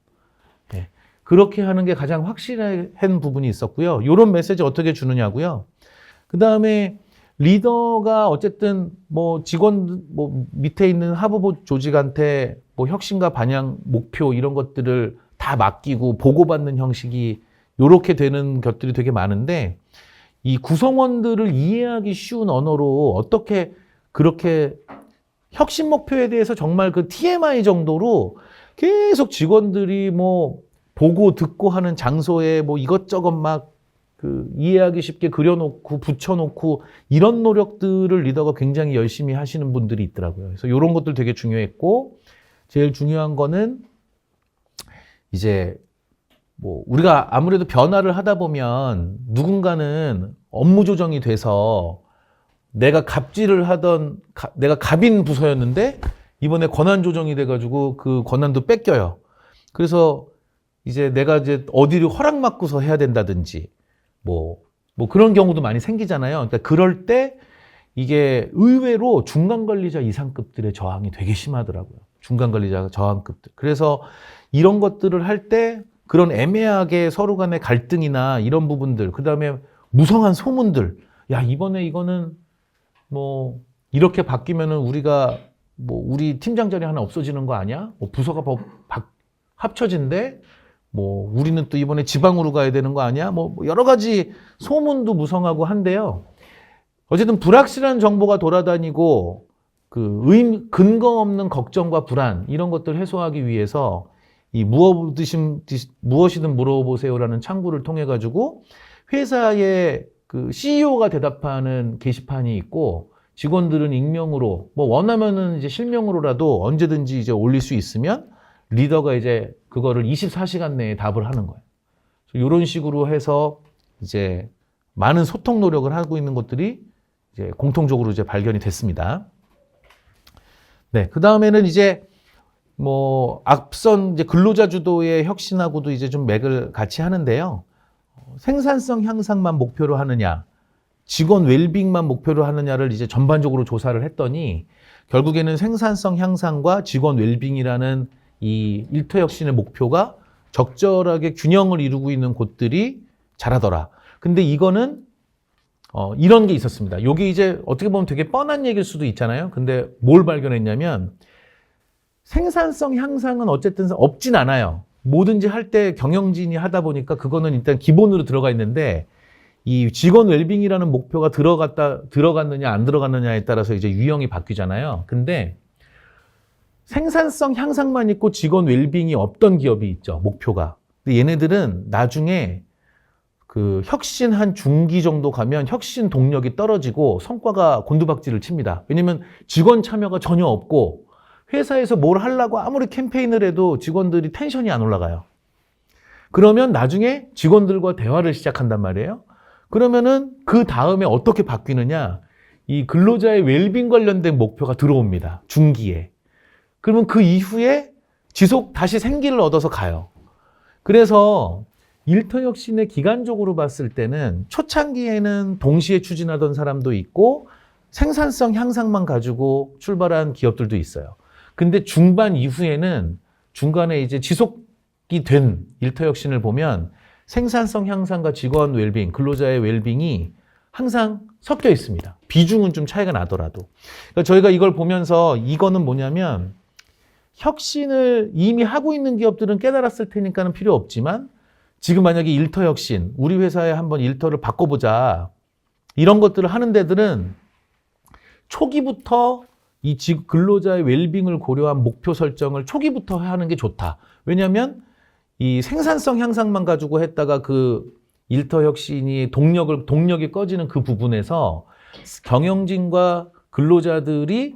예. 그렇게 하는 게 가장 확실한 부분이 있었고요. 이런 메시지 어떻게 주느냐고요. 그 다음에 리더가 어쨌든 뭐 직원 뭐 밑에 있는 하부 조직한테 뭐 혁신과 반영 목표 이런 것들을 다 맡기고 보고받는 형식이 이렇게 되는 것들이 되게 많은데, 이 구성원들을 이해하기 쉬운 언어로 어떻게 그렇게 혁신 목표에 대해서 정말 그 TMI 정도로 계속 직원들이 뭐 보고 듣고 하는 장소에 뭐 이것저것 막 그 이해하기 쉽게 그려놓고 붙여놓고 이런 노력들을 리더가 굉장히 열심히 하시는 분들이 있더라고요. 그래서 이런 것들 되게 중요했고 제일 중요한 거는 이제 뭐 우리가 아무래도 변화를 하다 보면 누군가는 업무 조정이 돼서 내가 갑질을 하던 내가 갑인 부서였는데 이번에 권한 조정이 돼가지고 그 권한도 뺏겨요. 그래서 이제 내가 이제 어디를 허락받고서 해야 된다든지 뭐 그런 경우도 많이 생기잖아요. 그러니까 그럴 때 이게 의외로 중간 관리자 이상급들의 저항이 되게 심하더라고요. 중간 관리자 저항급들. 그래서 이런 것들을 할 때 그런 애매하게 서로 간의 갈등이나 이런 부분들, 그 다음에 무성한 소문들, 야, 이번에 이거는 뭐 이렇게 바뀌면은 우리가 뭐 우리 팀장 자리 하나 없어지는 거 아니야? 뭐 부서가 합쳐진대? 뭐 우리는 또 이번에 지방으로 가야 되는 거 아니야? 뭐 여러 가지 소문도 무성하고 한데요. 어쨌든 불확실한 정보가 돌아다니고 그 근거 없는 걱정과 불안 이런 것들 해소하기 위해서 이 무엇이든 물어보세요라는 창구를 통해 가지고 회사의 그 CEO가 대답하는 게시판이 있고 직원들은 익명으로 뭐 원하면은 이제 실명으로라도 언제든지 이제 올릴 수 있으면 리더가 이제 그거를 24시간 내에 답을 하는 거예요. 이런 식으로 해서 이제 많은 소통 노력을 하고 있는 것들이 이제 공통적으로 이제 발견이 됐습니다. 네, 그 다음에는 이제 뭐 앞선 이제 근로자 주도의 혁신하고도 이제 좀 맥을 같이 하는데요. 생산성 향상만 목표로 하느냐, 직원 웰빙만 목표로 하느냐를 이제 전반적으로 조사를 했더니 결국에는 생산성 향상과 직원 웰빙이라는 이 일터 혁신의 목표가 적절하게 균형을 이루고 있는 곳들이 잘하더라. 근데 이거는 이런 게 있었습니다. 여기 이제 어떻게 보면 되게 뻔한 얘기일 수도 있잖아요. 근데 뭘 발견했냐면 생산성 향상은 어쨌든 없진 않아요. 뭐든지 할 때 경영진이 하다 보니까 그거는 일단 기본으로 들어가 있는데 이 직원 웰빙이라는 목표가 들어갔느냐 안 들어갔느냐에 따라서 이제 유형이 바뀌잖아요. 근데 생산성 향상만 있고 직원 웰빙이 없던 기업이 있죠. 목표가. 근데 얘네들은 나중에 그 혁신 한 중기 정도 가면 혁신 동력이 떨어지고 성과가 곤두박질을 칩니다. 왜냐면 직원 참여가 전혀 없고 회사에서 뭘 하려고 아무리 캠페인을 해도 직원들이 텐션이 안 올라가요. 그러면 나중에 직원들과 대화를 시작한단 말이에요. 그러면은 그 다음에 어떻게 바뀌느냐? 이 근로자의 웰빙 관련된 목표가 들어옵니다. 중기에. 그러면 그 이후에 다시 생기를 얻어서 가요. 그래서 일터 혁신의 기간적으로 봤을 때는 초창기에는 동시에 추진하던 사람도 있고 생산성 향상만 가지고 출발한 기업들도 있어요. 근데 중반 이후에는 중간에 이제 지속이 된 일터 혁신을 보면 생산성 향상과 직원 웰빙, 근로자의 웰빙이 항상 섞여 있습니다. 비중은 좀 차이가 나더라도. 그러니까 저희가 이걸 보면서 이거는 뭐냐면 혁신을 이미 하고 있는 기업들은 깨달았을 테니까는 필요 없지만 지금 만약에 일터 혁신, 우리 회사에 한번 일터를 바꿔보자. 이런 것들을 하는 데들은 초기부터 이 근로자의 웰빙을 고려한 목표 설정을 초기부터 하는 게 좋다. 왜냐하면 이 생산성 향상만 가지고 했다가 그 일터 혁신이 동력이 꺼지는 그 부분에서 경영진과 근로자들이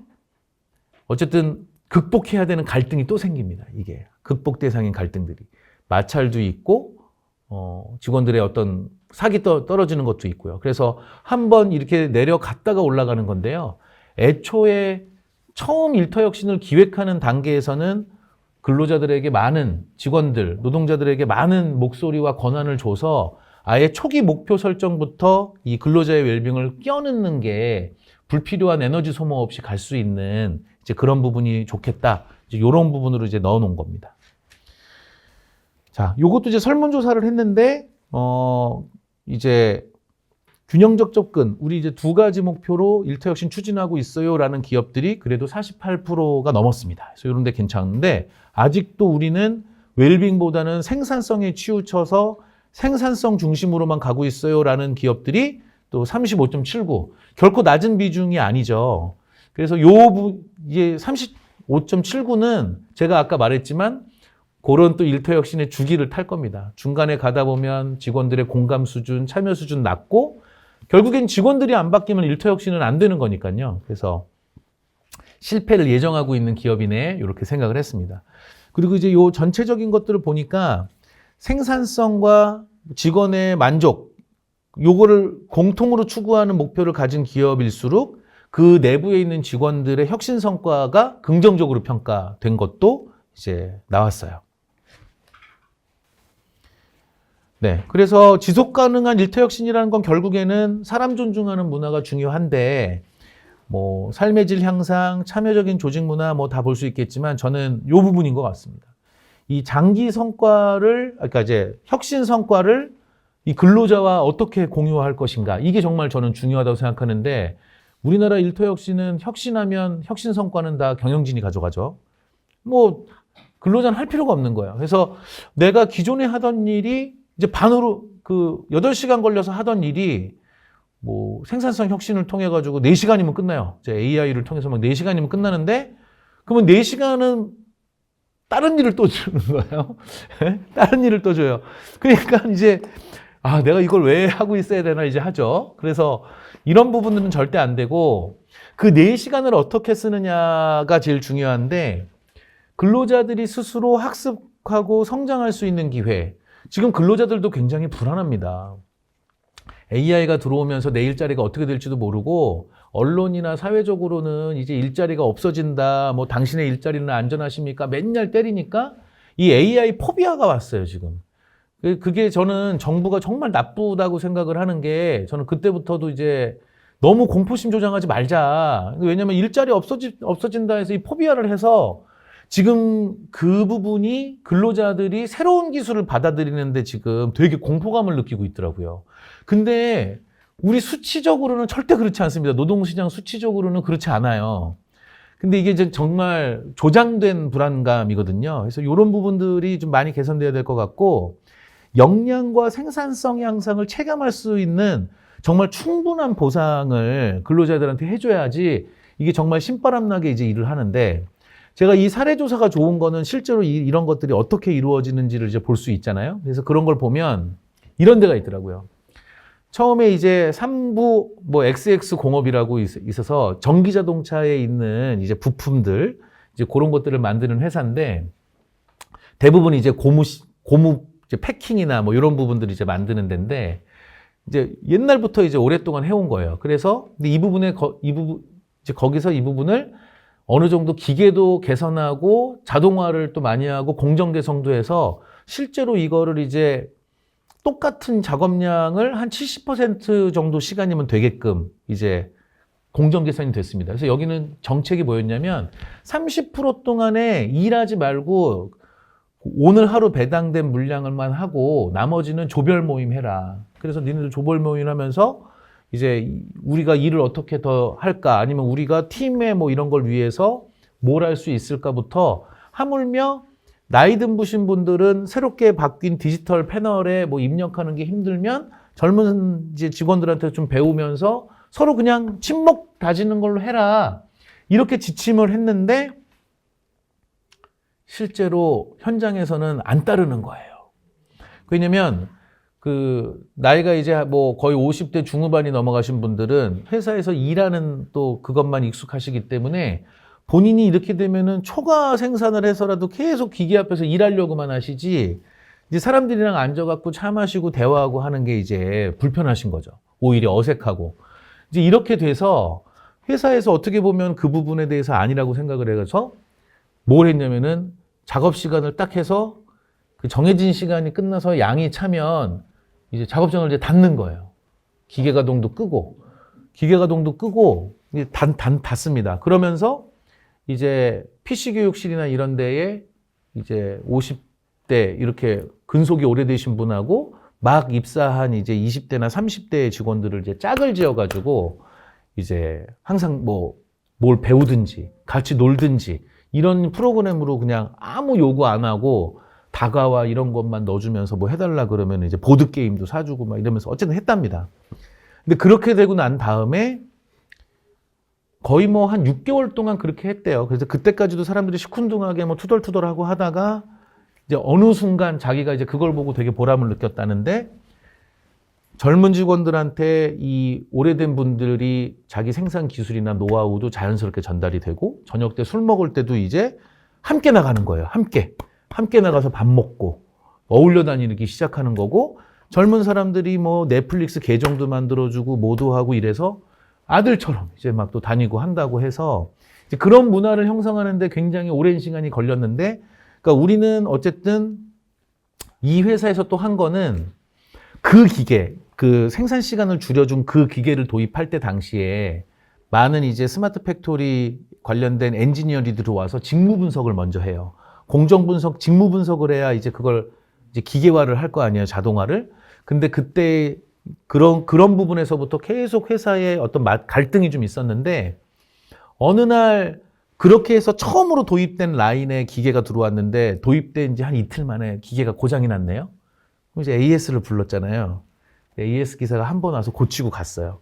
어쨌든 극복해야 되는 갈등이 또 생깁니다. 이게 극복 대상인 갈등들이. 마찰도 있고 직원들의 어떤 사기 떨어지는 것도 있고요. 그래서 한번 이렇게 내려갔다가 올라가는 건데요. 애초에 처음 일터 혁신을 기획하는 단계에서는 근로자들에게 많은 직원들, 노동자들에게 많은 목소리와 권한을 줘서 아예 초기 목표 설정부터 이 근로자의 웰빙을 껴넣는 게 불필요한 에너지 소모 없이 갈 수 있는 이제 그런 부분이 좋겠다. 이제 이런 부분으로 이제 넣어 놓은 겁니다. 자, 요것도 이제 설문조사를 했는데, 이제 균형적 접근, 우리 이제 두 가지 목표로 일터 혁신 추진하고 있어요라는 기업들이 그래도 48%가 넘었습니다. 그래서 이런 데 괜찮은데, 아직도 우리는 웰빙보다는 생산성에 치우쳐서 생산성 중심으로만 가고 있어요라는 기업들이 또 35.79. 결코 낮은 비중이 아니죠. 그래서 이제 35.79는 제가 아까 말했지만 그런 또 일터혁신의 주기를 탈 겁니다. 중간에 가다 보면 직원들의 공감 수준, 참여 수준 낮고 결국엔 직원들이 안 바뀌면 일터혁신은 안 되는 거니까요. 그래서 실패를 예정하고 있는 기업이네 이렇게 생각을 했습니다. 그리고 이제 요 전체적인 것들을 보니까 생산성과 직원의 만족 요거를 공통으로 추구하는 목표를 가진 기업일수록 그 내부에 있는 직원들의 혁신 성과가 긍정적으로 평가된 것도 이제 나왔어요. 네. 그래서 지속 가능한 일터 혁신이라는 건 결국에는 사람 존중하는 문화가 중요한데 뭐 삶의 질 향상, 참여적인 조직 문화 뭐 다 볼 수 있겠지만 저는 요 부분인 것 같습니다. 이 장기 성과를 그러니까 이제 혁신 성과를 이 근로자와 어떻게 공유할 것인가 이게 정말 저는 중요하다고 생각하는데 우리나라 일터 혁신은 혁신하면 혁신 성과는 다 경영진이 가져가죠. 뭐 근로자는 할 필요가 없는 거예요. 그래서 내가 기존에 하던 일이 이제 반으로 그 8시간 걸려서 하던 일이 뭐 생산성 혁신을 통해 가지고 4시간이면 끝나요. 이제 AI를 통해서 막 4시간이면 끝나는데 그러면 4시간은 다른 일을 또 주는 거예요. 다른 일을 또 줘요. 그러니까 이제 내가 이걸 왜 하고 있어야 되나 이제 하죠. 그래서 이런 부분들은 절대 안 되고 그 4시간을 어떻게 쓰느냐가 제일 중요한데 근로자들이 스스로 학습하고 성장할 수 있는 기회. 지금 근로자들도 굉장히 불안합니다. AI가 들어오면서 내 일자리가 어떻게 될지도 모르고 언론이나 사회적으로는 이제 일자리가 없어진다. 뭐 당신의 일자리는 안전하십니까? 맨날 때리니까 이 AI 포비아가 왔어요, 지금. 그게 저는 정부가 정말 나쁘다고 생각을 하는 게 저는 그때부터도 이제 너무 공포심 조장하지 말자. 왜냐면 일자리 없어진다 해서 이 포비아를 해서 지금 그 부분이 근로자들이 새로운 기술을 받아들이는데 지금 되게 공포감을 느끼고 있더라고요. 근데 우리 수치적으로는 절대 그렇지 않습니다. 노동시장 수치적으로는 그렇지 않아요. 근데 이게 이제 정말 조장된 불안감이거든요. 그래서 이런 부분들이 좀 많이 개선돼야 될 것 같고 역량과 생산성 향상을 체감할 수 있는 정말 충분한 보상을 근로자들한테 해줘야지 이게 정말 신바람나게 이제 일을 하는데 제가 이 사례조사가 좋은 거는 실제로 이런 것들이 어떻게 이루어지는지를 이제 볼 수 있잖아요. 그래서 그런 걸 보면 이런 데가 있더라고요. 처음에 이제 3부 뭐 XX 공업이라고 있어서 전기 자동차에 있는 이제 부품들 이제 그런 것들을 만드는 회사인데 대부분 이제 고무 이제 패킹이나 뭐 이런 부분들을 이제 만드는 데인데 이제 옛날부터 이제 오랫동안 해온 거예요. 그래서 근데 이 부분에 이제 거기서 이 부분을 어느 정도 기계도 개선하고 자동화를 또 많이 하고 공정 개성도 해서 실제로 이거를 이제 똑같은 작업량을 한 70% 정도 시간이면 되게끔 이제 공정 개선이 됐습니다. 그래서 여기는 정책이 뭐였냐면 30% 동안에 일하지 말고 오늘 하루 배당된 물량을만 하고 나머지는 조별 모임 해라. 그래서 니네들 조별 모임 하면서 이제 우리가 일을 어떻게 더 할까 아니면 우리가 팀에 뭐 이런 걸 위해서 뭘 할 수 있을까부터 하물며 나이 든부신 분들은 새롭게 바뀐 디지털 패널에 뭐 입력하는 게 힘들면 젊은 이제 직원들한테 좀 배우면서 서로 그냥 친목 다지는 걸로 해라. 이렇게 지침을 했는데 실제로 현장에서는 안 따르는 거예요. 왜냐면 그 나이가 이제 뭐 거의 50대 중후반이 넘어가신 분들은 회사에서 일하는 또 그것만 익숙하시기 때문에 본인이 이렇게 되면은 초과 생산을 해서라도 계속 기계 앞에서 일하려고만 하시지 이제 사람들이랑 앉아갖고 차 마시고 대화하고 하는 게 이제 불편하신 거죠. 오히려 어색하고. 이제 이렇게 돼서 회사에서 어떻게 보면 그 부분에 대해서 아니라고 생각을 해서 뭘 했냐면은 작업 시간을 딱 해서 그 정해진 시간이 끝나서 양이 차면 이제 작업장을 이제 닫는 거예요. 기계가동도 끄고 이제 닫습니다. 그러면서 이제 PC 교육실이나 이런 데에 이제 50대 이렇게 근속이 오래되신 분하고 막 입사한 이제 20대나 30대의 직원들을 이제 짝을 지어가지고 이제 항상 뭘 배우든지 같이 놀든지 이런 프로그램으로 그냥 아무 요구 안 하고 다가와 이런 것만 넣어주면서 뭐 해달라 그러면 이제 보드게임도 사주고 막 이러면서 어쨌든 했답니다. 근데 그렇게 되고 난 다음에 거의 뭐 한 6개월 동안 그렇게 했대요. 그래서 그때까지도 사람들이 시큰둥하게 뭐 투덜투덜하고 하다가 이제 어느 순간 자기가 이제 그걸 보고 되게 보람을 느꼈다는데 젊은 직원들한테 이 오래된 분들이 자기 생산 기술이나 노하우도 자연스럽게 전달이 되고 저녁 때 술 먹을 때도 이제 함께 나가는 거예요. 함께 나가서 밥 먹고 어울려 다니기 시작하는 거고 젊은 사람들이 뭐 넷플릭스 계정도 만들어주고 뭐도 하고 이래서 아들처럼 이제 막 또 다니고 한다고 해서 이제 그런 문화를 형성하는데 굉장히 오랜 시간이 걸렸는데 그러니까 우리는 어쨌든 이 회사에서 또 한 거는 그 기계, 그 생산 시간을 줄여준 그 기계를 도입할 때 당시에 많은 이제 스마트 팩토리 관련된 엔지니어들이 들어와서 직무 분석을 먼저 해요. 공정 분석, 직무 분석을 해야 이제 그걸 이제 기계화를 할 거 아니에요, 자동화를. 근데 그때 그런 부분에서부터 계속 회사에 어떤 갈등이 좀 있었는데 어느 날 그렇게 해서 처음으로 도입된 라인에 기계가 들어왔는데 도입된 지 한 이틀 만에 기계가 고장이 났네요. 그럼 이제 AS를 불렀잖아요. AS 기사가 한 번 와서 고치고 갔어요.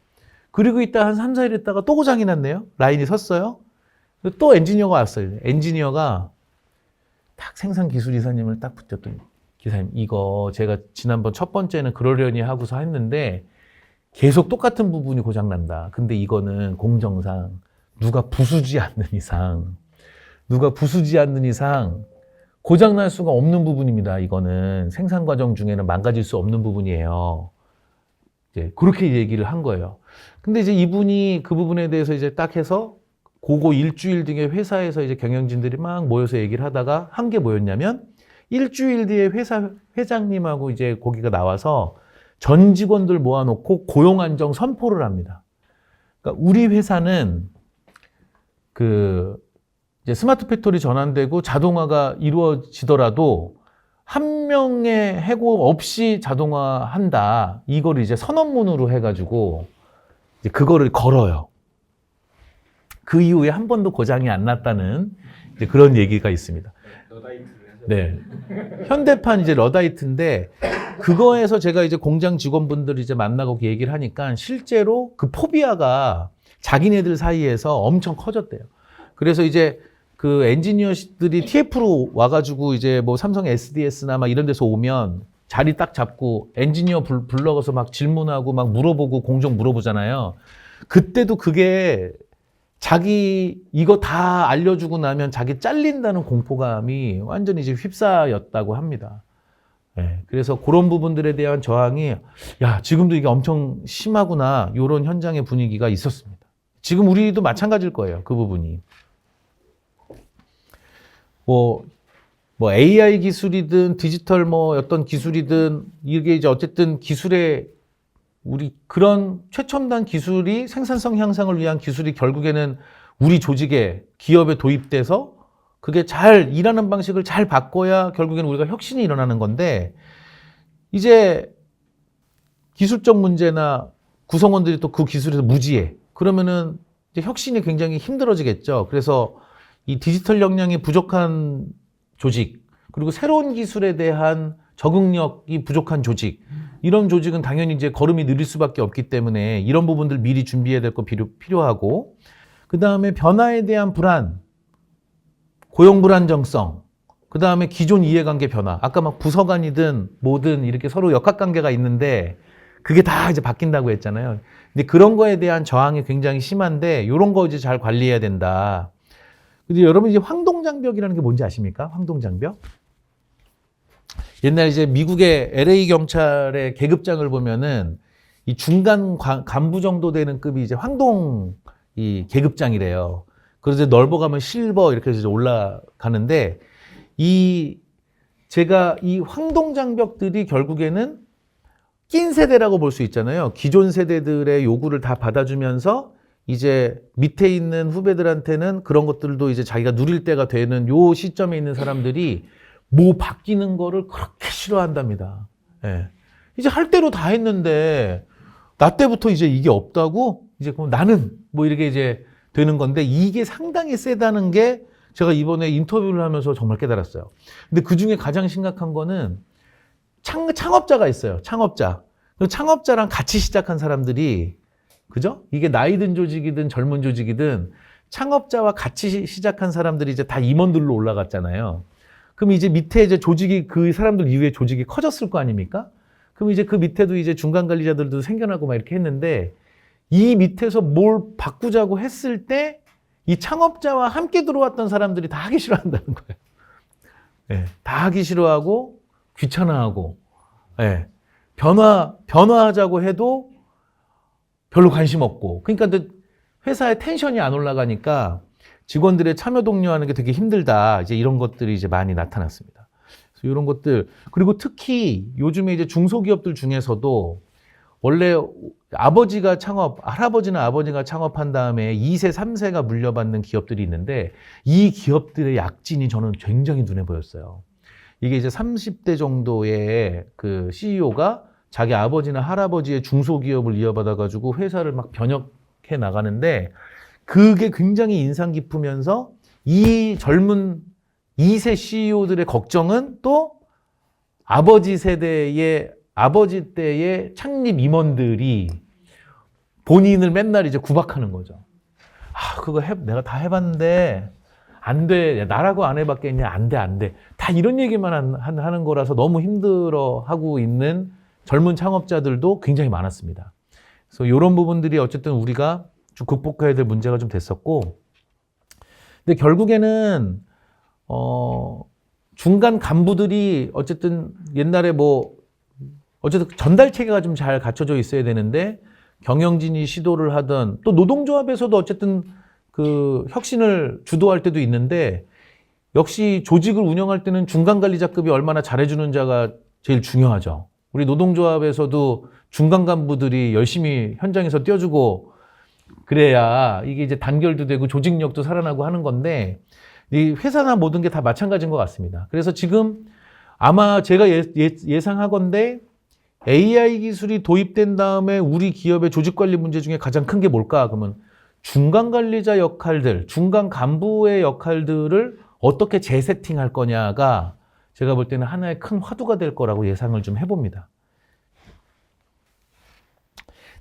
그리고 있다 한 3, 4일 있다가 또 고장이 났네요. 라인이 섰어요. 또 엔지니어가 왔어요. 엔지니어가 딱 생산 기술 이사님을 딱 붙였더니 기사님 이거 제가 지난번 첫 번째는 그러려니 하고서 했는데 계속 똑같은 부분이 고장난다. 근데 이거는 공정상 누가 부수지 않는 이상 고장날 수가 없는 부분입니다. 이거는 생산 과정 중에는 망가질 수 없는 부분이에요. 이제 그렇게 얘기를 한 거예요. 근데 이제 이분이 그 부분에 대해서 이제 딱 해서 그거 일주일 뒤에 회사에서 이제 경영진들이 막 모여서 얘기를 하다가 한 게 뭐였냐면 일주일 뒤에 회사 회장님하고 이제 거기가 나와서 전 직원들 모아놓고 고용 안정 선포를 합니다. 그러니까 우리 회사는 그 이제 스마트 팩토리 전환되고 자동화가 이루어지더라도 한 명의 해고 없이 자동화한다. 이걸 이제 선언문으로 해가지고 이제 그거를 걸어요. 그 이후에 한 번도 고장이 안 났다는 이제 그런 얘기가 있습니다. 네. 현대판 이제 러다이트인데 그거에서 제가 이제 공장 직원분들 이제 만나고 얘기를 하니까 실제로 그 포비아가 자기네들 사이에서 엄청 커졌대요. 그래서 이제 그 엔지니어들이 TF로 와가지고 이제 뭐 삼성 SDS나 막 이런 데서 오면 자리 딱 잡고 엔지니어 불러가서 막 질문하고 막 물어보고 공정 물어보잖아요. 그때도 그게 자기 이거 다 알려주고 나면 자기 잘린다는 공포감이 완전히 이제 휩싸였다고 합니다. 네, 그래서 그런 부분들에 대한 저항이 야 지금도 이게 엄청 심하구나 이런 현장의 분위기가 있었습니다. 지금 우리도 마찬가지일 거예요. 그 부분이. 뭐 AI 기술이든 디지털 뭐 어떤 기술이든 이게 이제 어쨌든 기술의 우리 그런 최첨단 기술이 생산성 향상을 위한 기술이 결국에는 우리 조직에 기업에 도입돼서 그게 잘 일하는 방식을 잘 바꿔야 결국에는 우리가 혁신이 일어나는 건데 이제 기술적 문제나 구성원들이 또 그 기술에서 무지해. 그러면은 이제 혁신이 굉장히 힘들어지겠죠. 그래서 이 디지털 역량이 부족한 조직 그리고 새로운 기술에 대한 적응력이 부족한 조직 이런 조직은 당연히 이제 걸음이 느릴 수밖에 없기 때문에 이런 부분들 미리 준비해야 될 거 필요하고 그 다음에 변화에 대한 불안, 고용 불안정성, 그 다음에 기존 이해관계 변화. 아까 막 부서간이든 뭐든 이렇게 서로 역학관계가 있는데 그게 다 이제 바뀐다고 했잖아요. 근데 그런 거에 대한 저항이 굉장히 심한데 이런 거 이제 잘 관리해야 된다. 근데 여러분 이제 황동장벽이라는 게 뭔지 아십니까? 황동장벽? 옛날 이제 미국의 LA 경찰의 계급장을 보면은 이 중간 간부 정도 되는 급이 이제 황동 이 계급장이래요. 그래서 넓어가면 실버 이렇게 해서 올라가는데 제가 이 황동장벽들이 결국에는 낀 세대라고 볼 수 있잖아요. 기존 세대들의 요구를 다 받아주면서 이제 밑에 있는 후배들한테는 그런 것들도 이제 자기가 누릴 때가 되는 요 시점에 있는 사람들이 뭐 바뀌는 거를 그렇게 싫어한답니다. 예. 이제 할 대로 다 했는데 나 때부터 이제 이게 없다고? 이제 그럼 나는 뭐 이렇게 이제 되는 건데 이게 상당히 세다는 게 제가 이번에 인터뷰를 하면서 정말 깨달았어요. 근데 그 중에 가장 심각한 거는 창업자가 있어요. 창업자. 그 창업자랑 같이 시작한 사람들이 그죠? 이게 나이 든 조직이든 젊은 조직이든 창업자와 같이 시작한 사람들이 이제 다 임원들로 올라갔잖아요. 그럼 이제 밑에 이제 조직이 그 사람들 이후에 조직이 커졌을 거 아닙니까? 그럼 이제 그 밑에도 이제 중간 관리자들도 생겨나고 막 이렇게 했는데 이 밑에서 뭘 바꾸자고 했을 때 이 창업자와 함께 들어왔던 사람들이 다 하기 싫어한다는 거예요. 네, 다 하기 싫어하고 귀찮아하고 네, 변화하자고 해도 별로 관심 없고 그러니까 회사의 텐션이 안 올라가니까 직원들의 참여 독려하는 게 되게 힘들다. 이제 이런 것들이 이제 많이 나타났습니다. 그래서 이런 것들 그리고 특히 요즘에 이제 중소기업들 중에서도 원래 아버지가 할아버지나 아버지가 창업한 다음에 2세, 3세가 물려받는 기업들이 있는데 이 기업들의 약진이 저는 굉장히 눈에 보였어요. 이게 이제 30대 정도의 그 CEO가 자기 아버지나 할아버지의 중소기업을 이어받아가지고 회사를 막 변혁해 나가는데 그게 굉장히 인상 깊으면서 이 젊은 2세 CEO들의 걱정은 또 아버지 때의 창립 임원들이 본인을 맨날 이제 구박하는 거죠. 내가 다 해봤는데 안 돼. 나라고 안 해봤겠냐? 안 돼. 다 이런 얘기만 하는 거라서 너무 힘들어 하고 있는 젊은 창업자들도 굉장히 많았습니다. 그래서 이런 부분들이 어쨌든 우리가 좀 극복해야 될 문제가 좀 됐었고, 근데 결국에는 중간 간부들이 어쨌든 옛날에 어쨌든 전달 체계가 좀 잘 갖춰져 있어야 되는데 경영진이 시도를 하던 또 노동조합에서도 어쨌든 그 혁신을 주도할 때도 있는데 역시 조직을 운영할 때는 중간 관리자급이 얼마나 잘해주는 자가 제일 중요하죠. 우리 노동조합에서도 중간 간부들이 열심히 현장에서 뛰어주고 그래야 이게 이제 단결도 되고 조직력도 살아나고 하는 건데 이 회사나 모든 게 다 마찬가지인 것 같습니다. 그래서 지금 아마 제가 예상하건대 AI 기술이 도입된 다음에 우리 기업의 조직 관리 문제 중에 가장 큰 게 뭘까? 그러면 중간 관리자 역할들, 중간 간부의 역할들을 어떻게 재세팅할 거냐가 제가 볼 때는 하나의 큰 화두가 될 거라고 예상을 좀 해봅니다.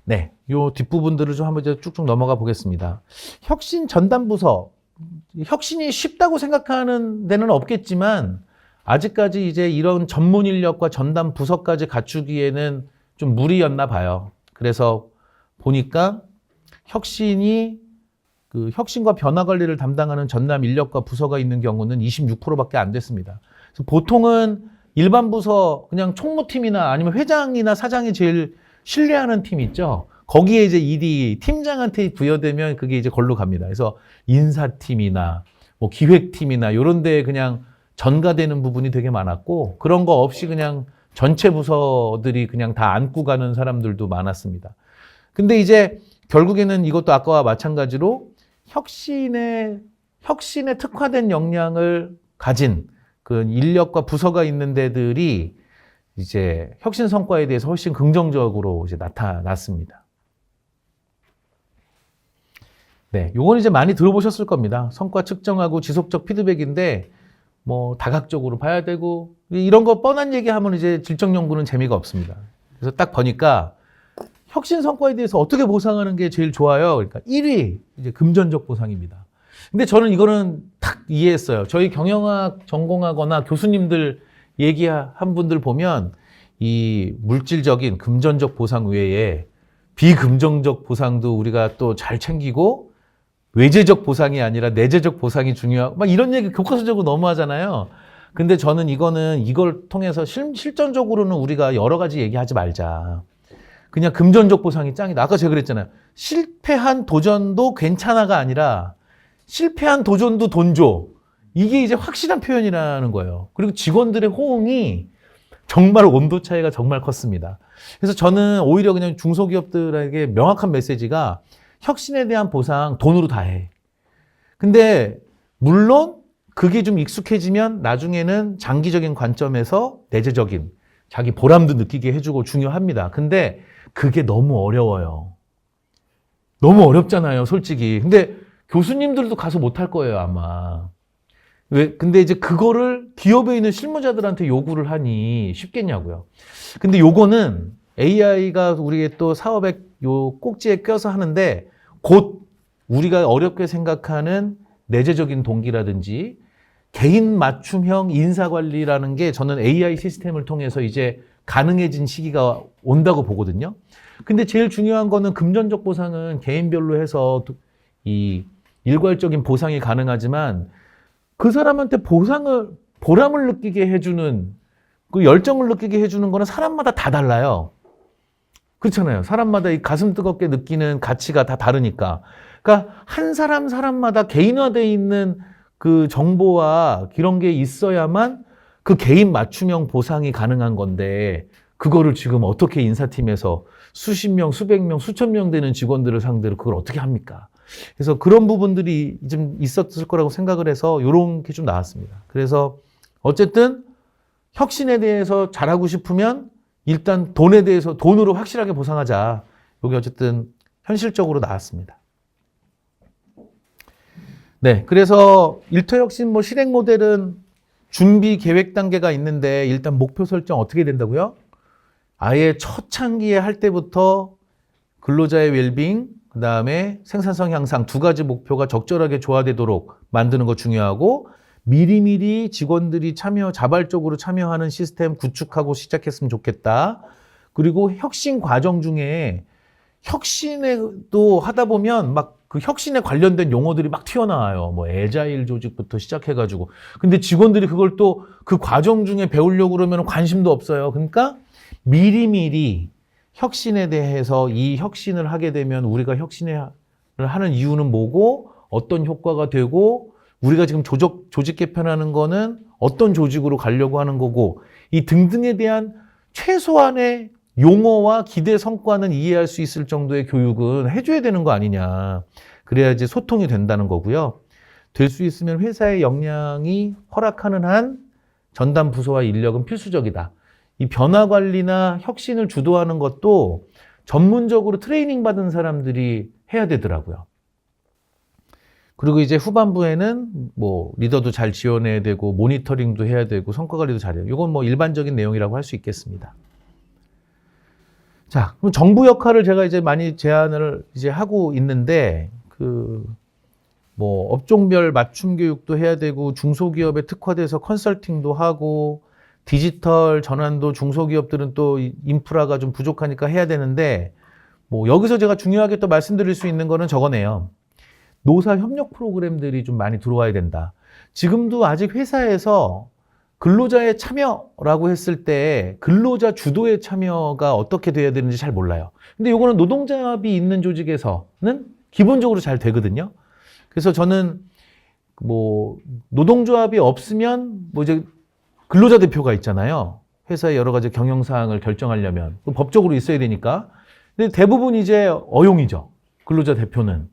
네, 요 뒷부분들을 좀 한번 이제 쭉쭉 넘어가 보겠습니다. 혁신 전담 부서, 혁신이 쉽다고 생각하는 데는 없겠지만 아직까지 이제 이런 전문 인력과 전담 부서까지 갖추기에는 좀 무리였나 봐요. 그래서 보니까 혁신과 변화 관리를 담당하는 전담 인력과 부서가 있는 경우는 26%밖에 안 됐습니다. 그래서 보통은 일반 부서 그냥 총무팀이나 아니면 회장이나 사장이 제일 신뢰하는 팀 있죠. 거기에 이제 일이 팀장한테 부여되면 그게 이제 걸로 갑니다. 그래서 인사팀이나 뭐 기획팀이나 이런 데에 그냥 전가되는 부분이 되게 많았고 그런 거 없이 그냥 전체 부서들이 그냥 다 안고 가는 사람들도 많았습니다. 근데 이제 결국에는 이것도 아까와 마찬가지로 혁신에 특화된 역량을 가진 그 인력과 부서가 있는 데들이 이제 혁신 성과에 대해서 훨씬 긍정적으로 이제 나타났습니다. 네, 요건 이제 많이 들어보셨을 겁니다. 성과 측정하고 지속적 피드백인데 뭐 다각적으로 봐야 되고 이런 거 뻔한 얘기하면 이제 질적 연구는 재미가 없습니다. 그래서 딱 보니까 혁신 성과에 대해서 어떻게 보상하는 게 제일 좋아요? 그러니까 1위 이제 금전적 보상입니다. 근데 저는 이거는 딱 이해했어요. 저희 경영학 전공하거나 교수님들 얘기한 분들 보면 이 물질적인 금전적 보상 외에 비금전적 보상도 우리가 또 잘 챙기고 외재적 보상이 아니라 내재적 보상이 중요하고 막 이런 얘기 교과서적으로 너무 하잖아요. 근데 저는 이걸 통해서 실전적으로는 우리가 여러 가지 얘기하지 말자. 그냥 금전적 보상이 짱이다. 아까 제가 그랬잖아요. 실패한 도전도 괜찮아가 아니라 실패한 도전도 돈 줘. 이게 이제 확실한 표현이라는 거예요. 그리고 직원들의 호응이 정말 온도 차이가 정말 컸습니다. 그래서 저는 오히려 그냥 중소기업들에게 명확한 메시지가 혁신에 대한 보상 돈으로 다 해. 근데 물론 그게 좀 익숙해지면 나중에는 장기적인 관점에서 내재적인 자기 보람도 느끼게 해주고 중요합니다. 근데 그게 너무 어려워요. 너무 어렵잖아요, 솔직히. 근데 교수님들도 가서 못할 거예요, 아마. 근데 이제 그거를 기업에 있는 실무자들한테 요구를 하니 쉽겠냐고요. 근데 요거는 AI가 우리의 또 사업의 요 꼭지에 껴서 하는데 곧 우리가 어렵게 생각하는 내재적인 동기라든지 개인 맞춤형 인사관리라는 게 저는 AI 시스템을 통해서 이제 가능해진 시기가 온다고 보거든요. 근데 제일 중요한 거는 금전적 보상은 개인별로 해서 이 일괄적인 보상이 가능하지만 그 사람한테 보람을 느끼게 해주는 그 열정을 느끼게 해주는 거는 사람마다 다 달라요. 그렇잖아요. 사람마다 이 가슴 뜨겁게 느끼는 가치가 다 다르니까. 그러니까 한 사람마다 개인화되어 있는 그 정보와 이런 게 있어야만 그 개인 맞춤형 보상이 가능한 건데 그거를 지금 어떻게 인사팀에서 수십 명, 수백 명, 수천 명 되는 직원들을 상대로 그걸 어떻게 합니까? 그래서 그런 부분들이 좀 있었을 거라고 생각을 해서 이런 게 좀 나왔습니다. 그래서 어쨌든 혁신에 대해서 잘하고 싶으면 일단 돈에 대해서 돈으로 확실하게 보상하자. 이게 어쨌든 현실적으로 나왔습니다. 네, 그래서 일터혁신 뭐 실행 모델은 준비 계획 단계가 있는데 일단 목표 설정 어떻게 된다고요? 아예 초창기에 할 때부터 근로자의 웰빙, 그 다음에 생산성 향상 두 가지 목표가 적절하게 조화되도록 만드는 거 중요하고 미리미리 직원들이 자발적으로 참여하는 시스템 구축하고 시작했으면 좋겠다. 그리고 혁신 과정 중에 혁신도 하다 보면 막 그 혁신에 관련된 용어들이 막 튀어나와요. 뭐 애자일 조직부터 시작해가지고. 근데 직원들이 그걸 또 그 과정 중에 배우려고 그러면 관심도 없어요. 그러니까 미리미리 혁신에 대해서 이 혁신을 하게 되면 우리가 혁신을 하는 이유는 뭐고 어떤 효과가 되고 우리가 지금 조직 개편하는 거는 어떤 조직으로 가려고 하는 거고 이 등등에 대한 최소한의 용어와 기대 성과는 이해할 수 있을 정도의 교육은 해줘야 되는 거 아니냐. 그래야지 소통이 된다는 거고요. 될 수 있으면 회사의 역량이 허락하는 한 전담 부서와 인력은 필수적이다. 이 변화 관리나 혁신을 주도하는 것도 전문적으로 트레이닝 받은 사람들이 해야 되더라고요. 그리고 이제 후반부에는 뭐 리더도 잘 지원해야 되고 모니터링도 해야 되고 성과 관리도 잘해요. 이건 뭐 일반적인 내용이라고 할 수 있겠습니다. 자, 그럼 정부 역할을 제가 이제 많이 제안을 이제 하고 있는데 뭐 업종별 맞춤 교육도 해야 되고 중소기업에 특화돼서 컨설팅도 하고 디지털 전환도 중소기업들은 또 인프라가 좀 부족하니까 해야 되는데 뭐 여기서 제가 중요하게 또 말씀드릴 수 있는 거는 저거네요. 노사 협력 프로그램들이 좀 많이 들어와야 된다. 지금도 아직 회사에서 근로자의 참여라고 했을 때 근로자 주도의 참여가 어떻게 돼야 되는지 잘 몰라요. 근데 이거는 노동조합이 있는 조직에서는 기본적으로 잘 되거든요. 그래서 저는 뭐 노동조합이 없으면 뭐 이제 근로자 대표가 있잖아요. 회사의 여러 가지 경영사항을 결정하려면 법적으로 있어야 되니까. 근데 대부분 이제 어용이죠. 근로자 대표는.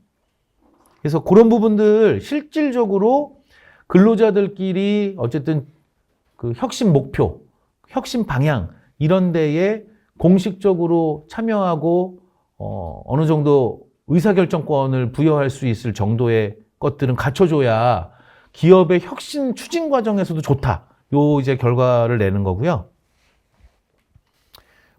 그래서 그런 부분들 실질적으로 근로자들끼리 어쨌든 그 혁신 목표, 혁신 방향 이런 데에 공식적으로 참여하고 어느 정도 의사결정권을 부여할 수 있을 정도의 것들은 갖춰줘야 기업의 혁신 추진 과정에서도 좋다. 요 이제 결과를 내는 거고요.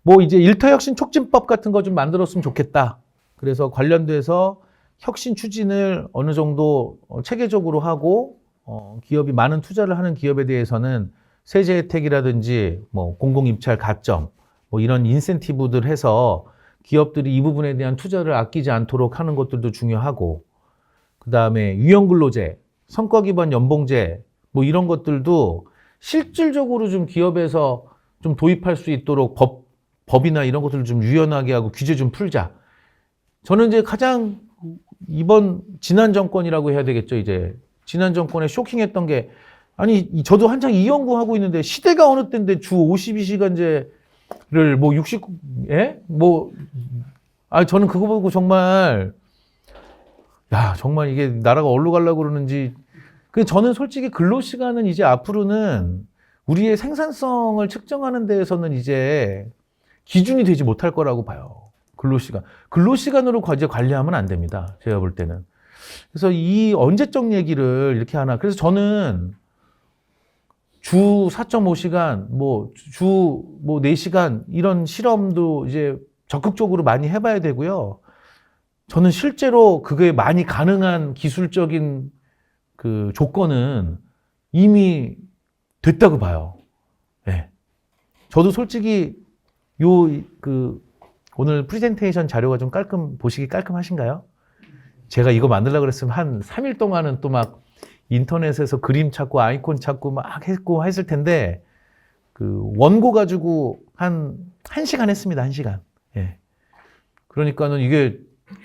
뭐 이제 일터혁신 촉진법 같은 거 좀 만들었으면 좋겠다. 그래서 관련돼서 혁신 추진을 어느 정도 체계적으로 하고 기업이 많은 투자를 하는 기업에 대해서는 세제 혜택이라든지 뭐 공공입찰 가점 뭐 이런 인센티브들 해서 기업들이 이 부분에 대한 투자를 아끼지 않도록 하는 것들도 중요하고 그다음에 유연근로제, 성과 기반 연봉제 뭐 이런 것들도 실질적으로 좀 기업에서 좀 도입할 수 있도록 법이나 이런 것들을 좀 유연하게 하고 규제 좀 풀자. 저는 이제 가장 지난 정권이라고 해야 되겠죠. 이제 지난 정권에 쇼킹했던 게 아니 저도 한창 이 연구하고 있는데 시대가 어느 때인데 주 52시간제를 뭐 60, 저는 그거 보고 정말 정말 이게 나라가 어디로 가려고 그러는지. 저는 솔직히 근로시간은 이제 앞으로는 우리의 생산성을 측정하는 데에서는 이제 기준이 되지 못할 거라고 봐요. 근로시간으로 이제 관리하면 안 됩니다. 제가 볼 때는. 그래서 이 언제적 얘기를 이렇게 하나. 그래서 저는 주 4.5시간, 주 4시간 이런 실험도 이제 적극적으로 많이 해봐야 되고요. 저는 실제로 그게 많이 가능한 기술적인 그 조건은 이미 됐다고 봐요. 예. 저도 솔직히 오늘 프레젠테이션 자료가 좀 보시기 깔끔하신가요? 제가 이거 만들려고 그랬으면 한 3일 동안은 또 막 인터넷에서 그림 찾고 아이콘 찾고 막 했을 텐데, 원고 가지고 한 1시간 했습니다. 1시간. 예. 그러니까는 이게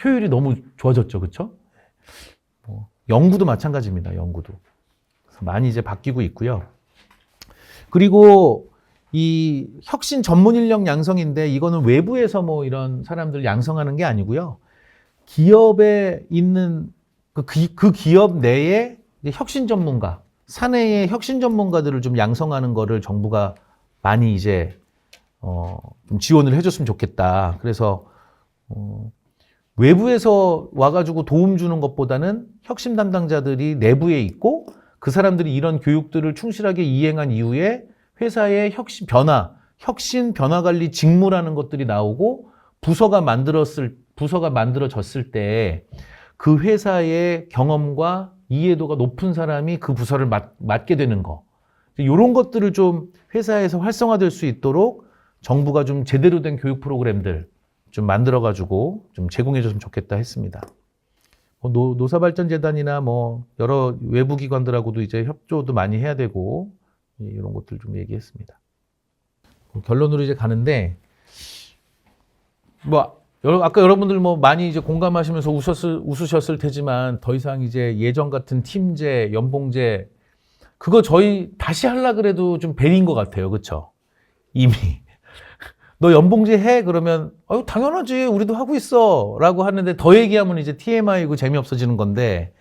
효율이 너무 좋아졌죠. 그쵸? 연구도 마찬가지입니다. 연구도. 그래서 많이 이제 바뀌고 있고요. 그리고 이 혁신 전문 인력 양성인데, 이거는 외부에서 뭐 이런 사람들 양성하는 게 아니고요. 기업에 있는 그 기업 내에 혁신 전문가, 사내의 혁신 전문가들을 좀 양성하는 거를 정부가 많이 이제 좀 지원을 해줬으면 좋겠다. 그래서 외부에서 와가지고 도움 주는 것보다는 혁신 담당자들이 내부에 있고, 그 사람들이 이런 교육들을 충실하게 이행한 이후에 회사의 혁신 변화 관리 직무라는 것들이 나오고, 부서가 만들어졌을 때 그 회사의 경험과 이해도가 높은 사람이 그 부서를 맡게 되는 거. 이런 것들을 좀 회사에서 활성화될 수 있도록 정부가 좀 제대로 된 교육 프로그램들 좀 만들어가지고 좀 제공해줬으면 좋겠다 했습니다. 노사발전재단이나 뭐 여러 외부 기관들하고도 이제 협조도 많이 해야 되고, 이런 것들 좀 얘기했습니다. 결론으로 이제 가는데, 아까 여러분들 많이 이제 공감하시면서 웃으셨을 테지만, 더 이상 이제 예전 같은 팀제, 연봉제, 그거 저희 다시 하려고 그래도 좀 베린 것 같아요. 그쵸? 이미. 너 연봉제 해? 그러면, 당연하지. 우리도 하고 있어. 라고 하는데, 더 얘기하면 이제 TMI고 재미없어지는 건데,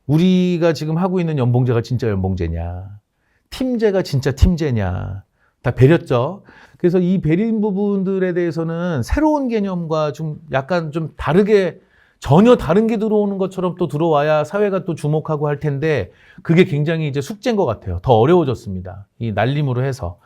우리가 지금 하고 있는 연봉제가 진짜 연봉제냐? 팀제가 진짜 팀제냐? 다 베렸죠? 그래서 이 베린 부분들에 대해서는 새로운 개념과 좀 약간 좀 전혀 다른 게 들어오는 것처럼 또 들어와야 사회가 또 주목하고 할 텐데, 그게 굉장히 이제 숙제인 것 같아요. 더 어려워졌습니다. 이 날림으로 해서.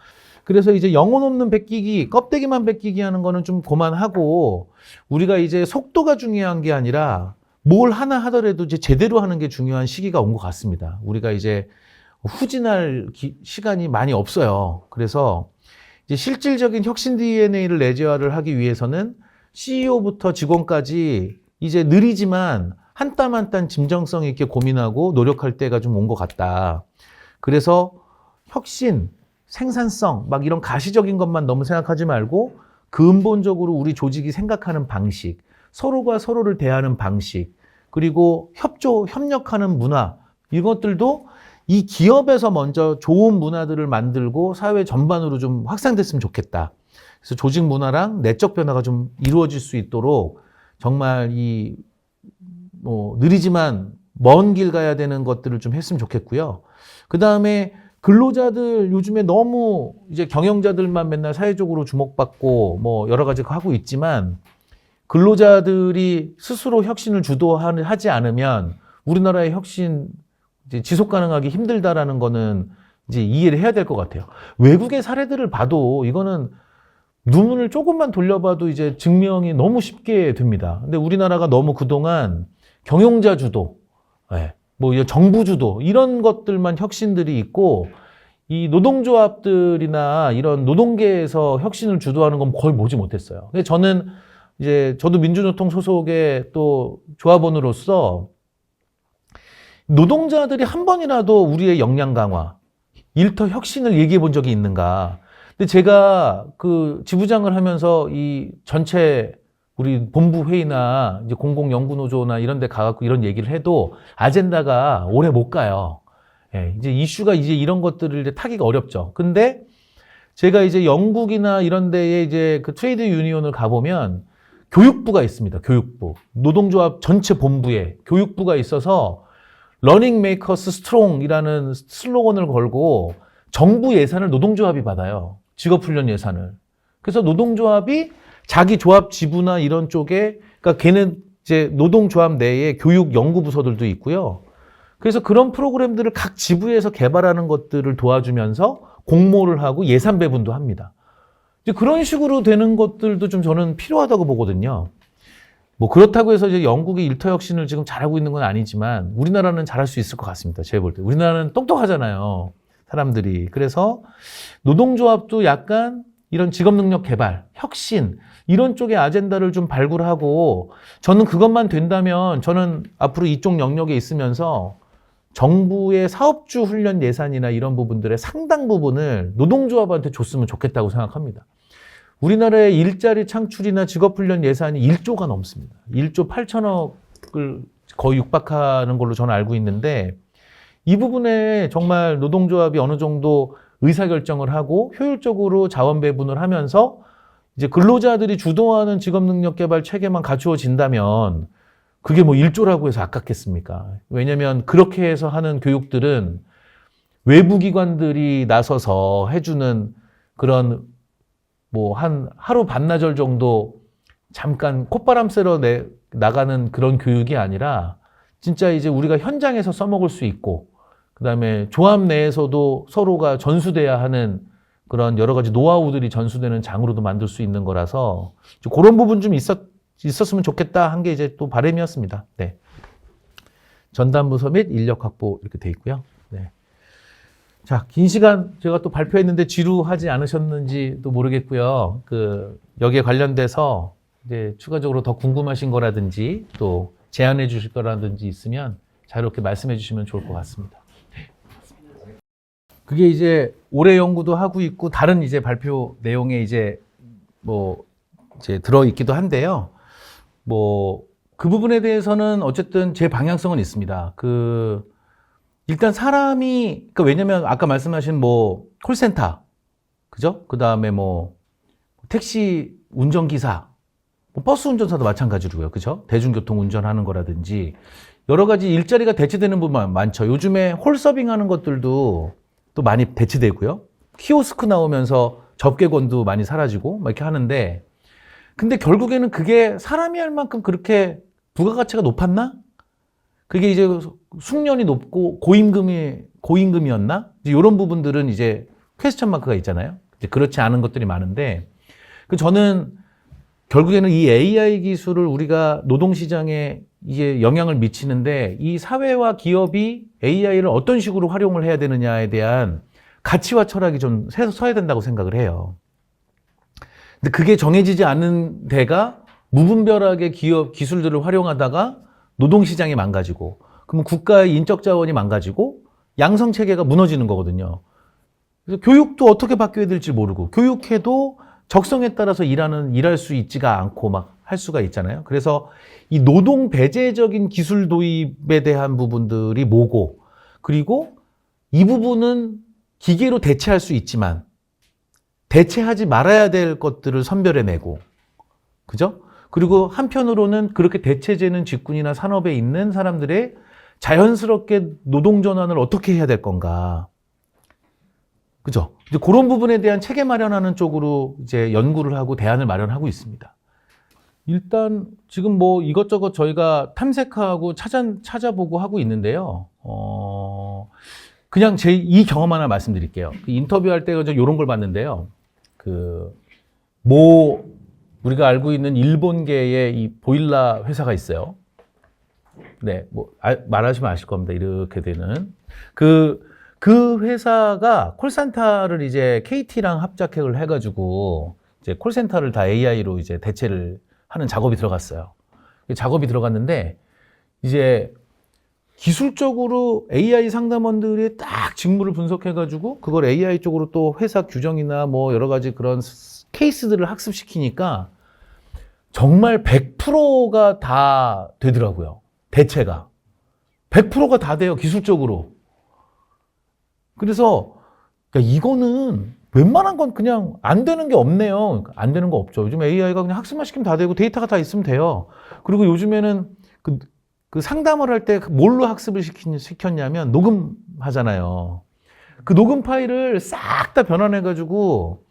그래서 이제 영혼 없는 베끼기, 껍데기만 베끼기 하는 거는 좀 그만하고, 우리가 이제 속도가 중요한 게 아니라 뭘 하나 하더라도 이제 제대로 하는 게 중요한 시기가 온 것 같습니다. 우리가 이제 후진할 시간이 많이 없어요. 그래서 이제 실질적인 혁신 DNA를 내재화를 하기 위해서는 CEO부터 직원까지 이제 느리지만 한 땀 한 땀 진정성 있게 고민하고 노력할 때가 좀 온 것 같다. 그래서 혁신, 생산성, 막 이런 가시적인 것만 너무 생각하지 말고, 근본적으로 우리 조직이 생각하는 방식, 서로가 서로를 대하는 방식, 그리고 협력하는 문화, 이것들도 이 기업에서 먼저 좋은 문화들을 만들고 사회 전반으로 좀 확산됐으면 좋겠다. 그래서 조직 문화랑 내적 변화가 좀 이루어질 수 있도록 정말 느리지만 먼 길 가야 되는 것들을 좀 했으면 좋겠고요. 그 다음에 근로자들 요즘에 너무 이제 경영자들만 맨날 사회적으로 주목받고 여러 가지 하고 있지만, 근로자들이 스스로 혁신을 주도하지 않으면 우리나라의 혁신 이제 지속 가능하기 힘들다라는 거는 이제 이해를 해야 될 것 같아요. 외국의 사례들을 봐도 이거는 눈을 조금만 돌려봐도 이제 증명이 너무 쉽게 됩니다. 근데 우리나라가 너무 그동안 경영자 주도, 정부 주도 이런 것들만 혁신들이 있고, 이 노동조합들이나 이런 노동계에서 혁신을 주도하는 건 거의 보지 못했어요. 근데 저도 민주노총 소속의 또 조합원으로서 노동자들이 한 번이라도 우리의 역량 강화, 일터 혁신을 얘기해 본 적이 있는가. 근데 제가 지부장을 하면서 이 전체 우리 본부 회의나 이제 공공연구노조나 이런 데 가갖고 이런 얘기를 해도 아젠다가 오래 못 가요. 이제 이슈가 이제 이런 것들을 이제 타기가 어렵죠. 근데 제가 이제 영국이나 이런 데에 이제 그 트레이드 유니온을 가보면 교육부가 있습니다. 교육부. 노동조합 전체 본부에 교육부가 있어서 러닝 메이커스 스트롱이라는 슬로건을 걸고 정부 예산을 노동조합이 받아요. 직업훈련 예산을. 그래서 노동조합이 자기 조합 지부나 이런 쪽에, 그러니까 걔는 이제 노동조합 내에 교육 연구부서들도 있고요. 그래서 그런 프로그램들을 각 지부에서 개발하는 것들을 도와주면서 공모를 하고 예산 배분도 합니다. 이제 그런 식으로 되는 것들도 좀 저는 필요하다고 보거든요. 뭐 그렇다고 해서 이제 영국이 일터 혁신을 지금 잘하고 있는 건 아니지만 우리나라는 잘할 수 있을 것 같습니다. 제가 볼 때. 우리나라는 똑똑하잖아요. 사람들이. 그래서 노동조합도 약간 이런 직업능력 개발, 혁신 이런 쪽의 아젠다를 좀 발굴하고 저는 그것만 된다면 저는 앞으로 이쪽 영역에 있으면서 정부의 사업주 훈련 예산이나 이런 부분들의 상당 부분을 노동조합한테 줬으면 좋겠다고 생각합니다. 우리나라의 일자리 창출이나 직업훈련 예산이 1조가 넘습니다. 1조 8천억을 거의 육박하는 걸로 저는 알고 있는데 이 부분에 정말 노동조합이 어느 정도 의사결정을 하고 효율적으로 자원 배분을 하면서 이제 근로자들이 주도하는 직업능력 개발 체계만 갖추어진다면 그게 뭐 1조라고 해서 아깝겠습니까? 왜냐면 그렇게 해서 하는 교육들은 외부 기관들이 나서서 해주는 그런 뭐 한 하루 반나절 정도 잠깐 콧바람 쐬러 나가는 그런 교육이 아니라 진짜 이제 우리가 현장에서 써먹을 수 있고 그다음에 조합 내에서도 서로가 전수돼야 하는 그런 여러 가지 노하우들이 전수되는 장으로도 만들 수 있는 거라서 그런 부분 좀 있었으면 좋겠다 한 게 이제 또 바람이었습니다. 네. 전담부서 및 인력 확보 이렇게 돼 있고요. 네. 자, 긴 시간 제가 또 발표했는데 지루하지 않으셨는지도 모르겠고요. 여기에 관련돼서 이제 추가적으로 더 궁금하신 거라든지 또 제안해 주실 거라든지 있으면 자유롭게 말씀해 주시면 좋을 것 같습니다. 그게 이제 올해 연구도 하고 있고 다른 이제 발표 내용에 이제 들어 있기도 한데요. 그 부분에 대해서는 어쨌든 제 방향성은 있습니다. 일단 사람이, 왜냐면 아까 말씀하신 콜센터, 그죠? 그 다음에 택시 운전기사, 버스 운전사도 마찬가지로요. 그죠? 대중교통 운전하는 거라든지 여러 가지 일자리가 대체되는 부분 많죠. 요즘에 홀서빙 하는 것들도 또 많이 대체되고요. 키오스크 나오면서 접객원도 많이 사라지고 막 이렇게 하는데 근데 결국에는 그게 사람이 할 만큼 그렇게 부가가치가 높았나? 그게 이제 숙련이 높고 고임금이었나? 이제 이런 부분들은 이제 퀘스천 마크가 있잖아요. 이제 그렇지 않은 것들이 많은데 저는 결국에는 이 AI 기술을 우리가 노동시장에 이게 영향을 미치는데 이 사회와 기업이 AI를 어떤 식으로 활용을 해야 되느냐에 대한 가치와 철학이 좀 서야 된다고 생각을 해요. 근데 그게 정해지지 않은 데가 무분별하게 기업 기술들을 활용하다가 노동시장이 망가지고 그러면 국가의 인적 자원이 망가지고 양성 체계가 무너지는 거거든요. 그래서 교육도 어떻게 바뀌어야 될지 모르고 교육해도 적성에 따라서 일할 수 있지가 않고 막 할 수가 있잖아요. 그래서 이 노동 배제적인 기술 도입에 대한 부분들이 뭐고 그리고 이 부분은 기계로 대체할 수 있지만 대체하지 말아야 될 것들을 선별해내고 그죠? 그리고 한편으로는 그렇게 대체되는 직군이나 산업에 있는 사람들의 자연스럽게 노동 전환을 어떻게 해야 될 건가? 그죠? 이제 그런 부분에 대한 체계 마련하는 쪽으로 이제 연구를 하고 대안을 마련하고 있습니다. 일단 지금 이것저것 저희가 탐색하고 찾아보고 하고 있는데요. 그냥 이 경험 하나 말씀드릴게요. 인터뷰할 때가 이런 걸 봤는데요. 우리가 알고 있는 일본계의 이 보일러 회사가 있어요. 네, 말하시면 아실 겁니다. 이렇게 되는. 그 회사가 콜센터를 이제 KT랑 합작을 해가지고 이제 콜센터를 다 AI로 이제 대체를 하는 작업이 들어갔어요. 작업이 들어갔는데 이제 기술적으로 AI 상담원들이 딱 직무를 분석해가지고 그걸 AI 쪽으로 또 회사 규정이나 여러 가지 그런 케이스들을 학습시키니까 정말 100%가 다 되더라고요. 대체가. 100%가 다 돼요, 기술적으로. 그래서 이거는 웬만한 건 그냥 안 되는 게 없네요. 안 되는 거 없죠. 요즘 AI가 그냥 학습만 시키면 다 되고 데이터가 다 있으면 돼요. 그리고 요즘에는 그 상담을 할 때 뭘로 학습을 시켰냐면 녹음하잖아요. 그 녹음 파일을 싹 다 변환해가지고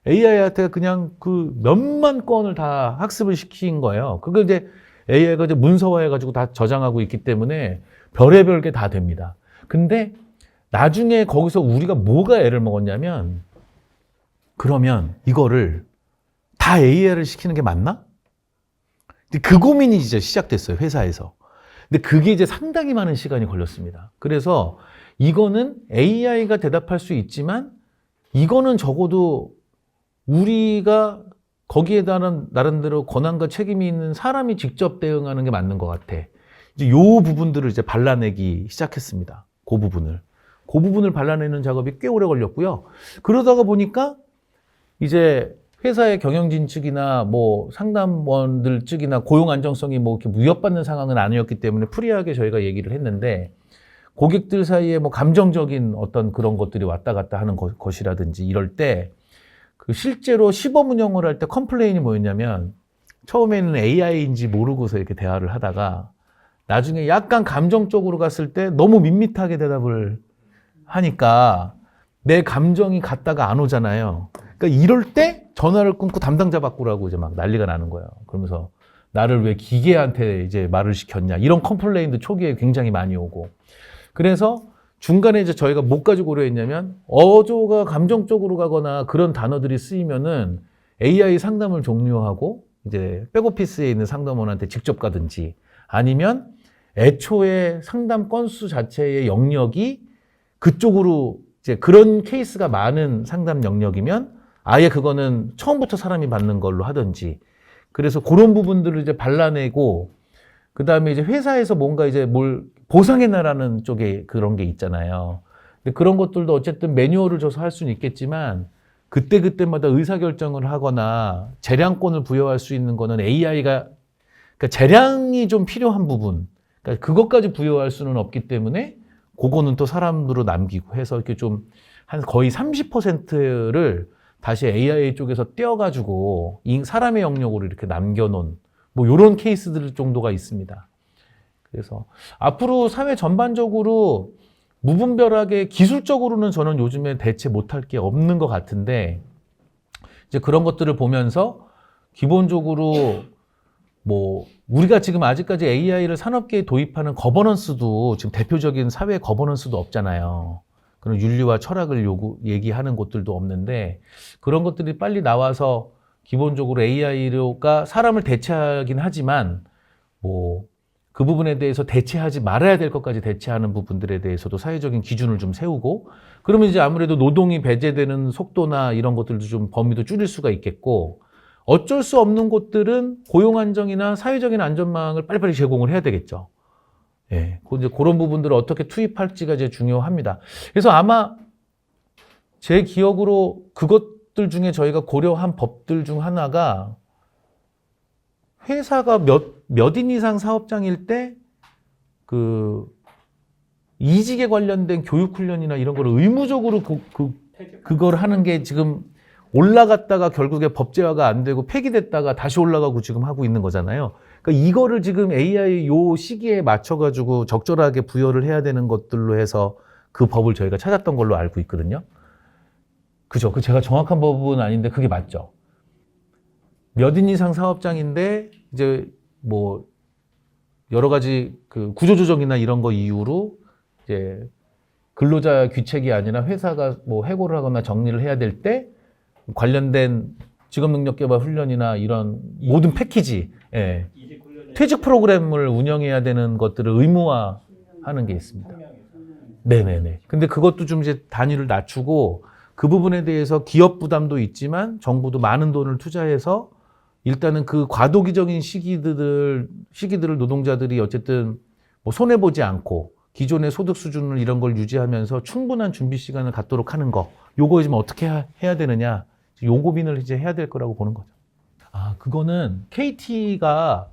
AI한테 그냥 몇만 건을 다 학습을 시킨 거예요. 그걸 이제 AI가 이제 문서화해가지고 다 저장하고 있기 때문에 별의별 게 다 됩니다. 근데 나중에 거기서 우리가 뭐가 애를 먹었냐면 그러면 이거를 다 AI를 시키는 게 맞나? 그 고민이 이제 시작됐어요, 회사에서. 근데 그게 이제 상당히 많은 시간이 걸렸습니다. 그래서 이거는 AI가 대답할 수 있지만 이거는 적어도 우리가 거기에 따른 나름대로 권한과 책임이 있는 사람이 직접 대응하는 게 맞는 것 같아. 이제 요 부분들을 이제 발라내기 시작했습니다. 그 부분을 발라내는 작업이 꽤 오래 걸렸고요. 그러다가 보니까 이제 회사의 경영진 측이나 뭐 상담원들 측이나 고용 안정성이 뭐 이렇게 위협받는 상황은 아니었기 때문에 프리하게 저희가 얘기를 했는데 고객들 사이에 뭐 감정적인 어떤 그런 것들이 왔다 갔다 하는 것이라든지 이럴 때 그 실제로 시범 운영을 할 때 컴플레인이 뭐였냐면 처음에는 AI인지 모르고서 이렇게 대화를 하다가 나중에 약간 감정적으로 갔을 때 너무 밋밋하게 대답을 하니까 내 감정이 갔다가 안 오잖아요. 그러니까 이럴 때 전화를 끊고 담당자 바꾸라고 이제 막 난리가 나는 거예요. 그러면서 나를 왜 기계한테 이제 말을 시켰냐. 이런 컴플레인도 초기에 굉장히 많이 오고. 그래서 중간에 이제 저희가 뭐까지 고려했냐면 어조가 감정적으로 가거나 그런 단어들이 쓰이면은 AI 상담을 종료하고 이제 백오피스에 있는 상담원한테 직접 가든지 아니면 애초에 상담 건수 자체의 영역이 그쪽으로 이제 그런 케이스가 많은 상담 영역이면 아예 그거는 처음부터 사람이 받는 걸로 하든지 그래서 그런 부분들을 이제 발라내고 그 다음에 이제 회사에서 뭔가 이제 뭘 보상해나라는 쪽에 그런 게 있잖아요. 근데 그런 것들도 어쨌든 매뉴얼을 줘서 할 수는 있겠지만 그때그때마다 의사결정을 하거나 재량권을 부여할 수 있는 거는 AI가 그러니까 재량이 좀 필요한 부분 그러니까 그것까지 부여할 수는 없기 때문에 그거는 또 사람으로 남기고 해서 이렇게 좀 한 거의 30%를 다시 AI 쪽에서 떼어가지고 이 사람의 영역으로 이렇게 남겨놓은 뭐 이런 케이스들 정도가 있습니다. 그래서 앞으로 사회 전반적으로 무분별하게 기술적으로는 저는 요즘에 대체 못할 게 없는 것 같은데 이제 그런 것들을 보면서 기본적으로 뭐 우리가 지금 아직까지 AI를 산업계에 도입하는 거버넌스도 지금 대표적인 사회 거버넌스도 없잖아요. 그런 윤리와 철학을 얘기하는 곳들도 없는데 그런 것들이 빨리 나와서 기본적으로 AI가 사람을 대체하긴 하지만 뭐 그 부분에 대해서 대체하지 말아야 될 것까지 대체하는 부분들에 대해서도 사회적인 기준을 좀 세우고 그러면 이제 아무래도 노동이 배제되는 속도나 이런 것들도 좀 범위도 줄일 수가 있겠고 어쩔 수 없는 곳들은 고용 안정이나 사회적인 안전망을 빨리빨리 제공을 해야 되겠죠. 예. 이제 그런 부분들을 어떻게 투입할지가 이제 중요합니다. 그래서 아마 제 기억으로 그것들 중에 저희가 고려한 법들 중 하나가 회사가 몇 인 이상 사업장일 때 이직에 관련된 교육훈련이나 이런 걸 의무적으로 그걸 하는 게 지금 올라갔다가 결국에 법제화가 안 되고 폐기됐다가 다시 올라가고 지금 하고 있는 거잖아요. 그러니까 이거를 지금 AI 요 시기에 맞춰가지고 적절하게 부여를 해야 되는 것들로 해서 그 법을 저희가 찾았던 걸로 알고 있거든요. 그죠? 그 제가 정확한 법은 아닌데 그게 맞죠? 몇 인 이상 사업장인데 이제 뭐 여러 가지 그 구조조정이나 이런 거 이유로 이제 근로자 귀책이 아니라 회사가 뭐 해고를 하거나 정리를 해야 될 때 관련된 직업 능력 개발 훈련이나 이런 모든 패키지, 예. 퇴직 프로그램을 운영해야 되는 것들을 의무화하는 게 있습니다. 네네네. 근데 그것도 좀 이제 단위를 낮추고 그 부분에 대해서 기업 부담도 있지만 정부도 많은 돈을 투자해서 일단은 그 과도기적인 시기들을 노동자들이 어쨌든 뭐 손해보지 않고 기존의 소득 수준을 이런 걸 유지하면서 충분한 준비 시간을 갖도록 하는 거. 요거 지금 어떻게 해야 되느냐. 요 고민을 이제 해야 될 거라고 보는 거죠. 그거는 KT가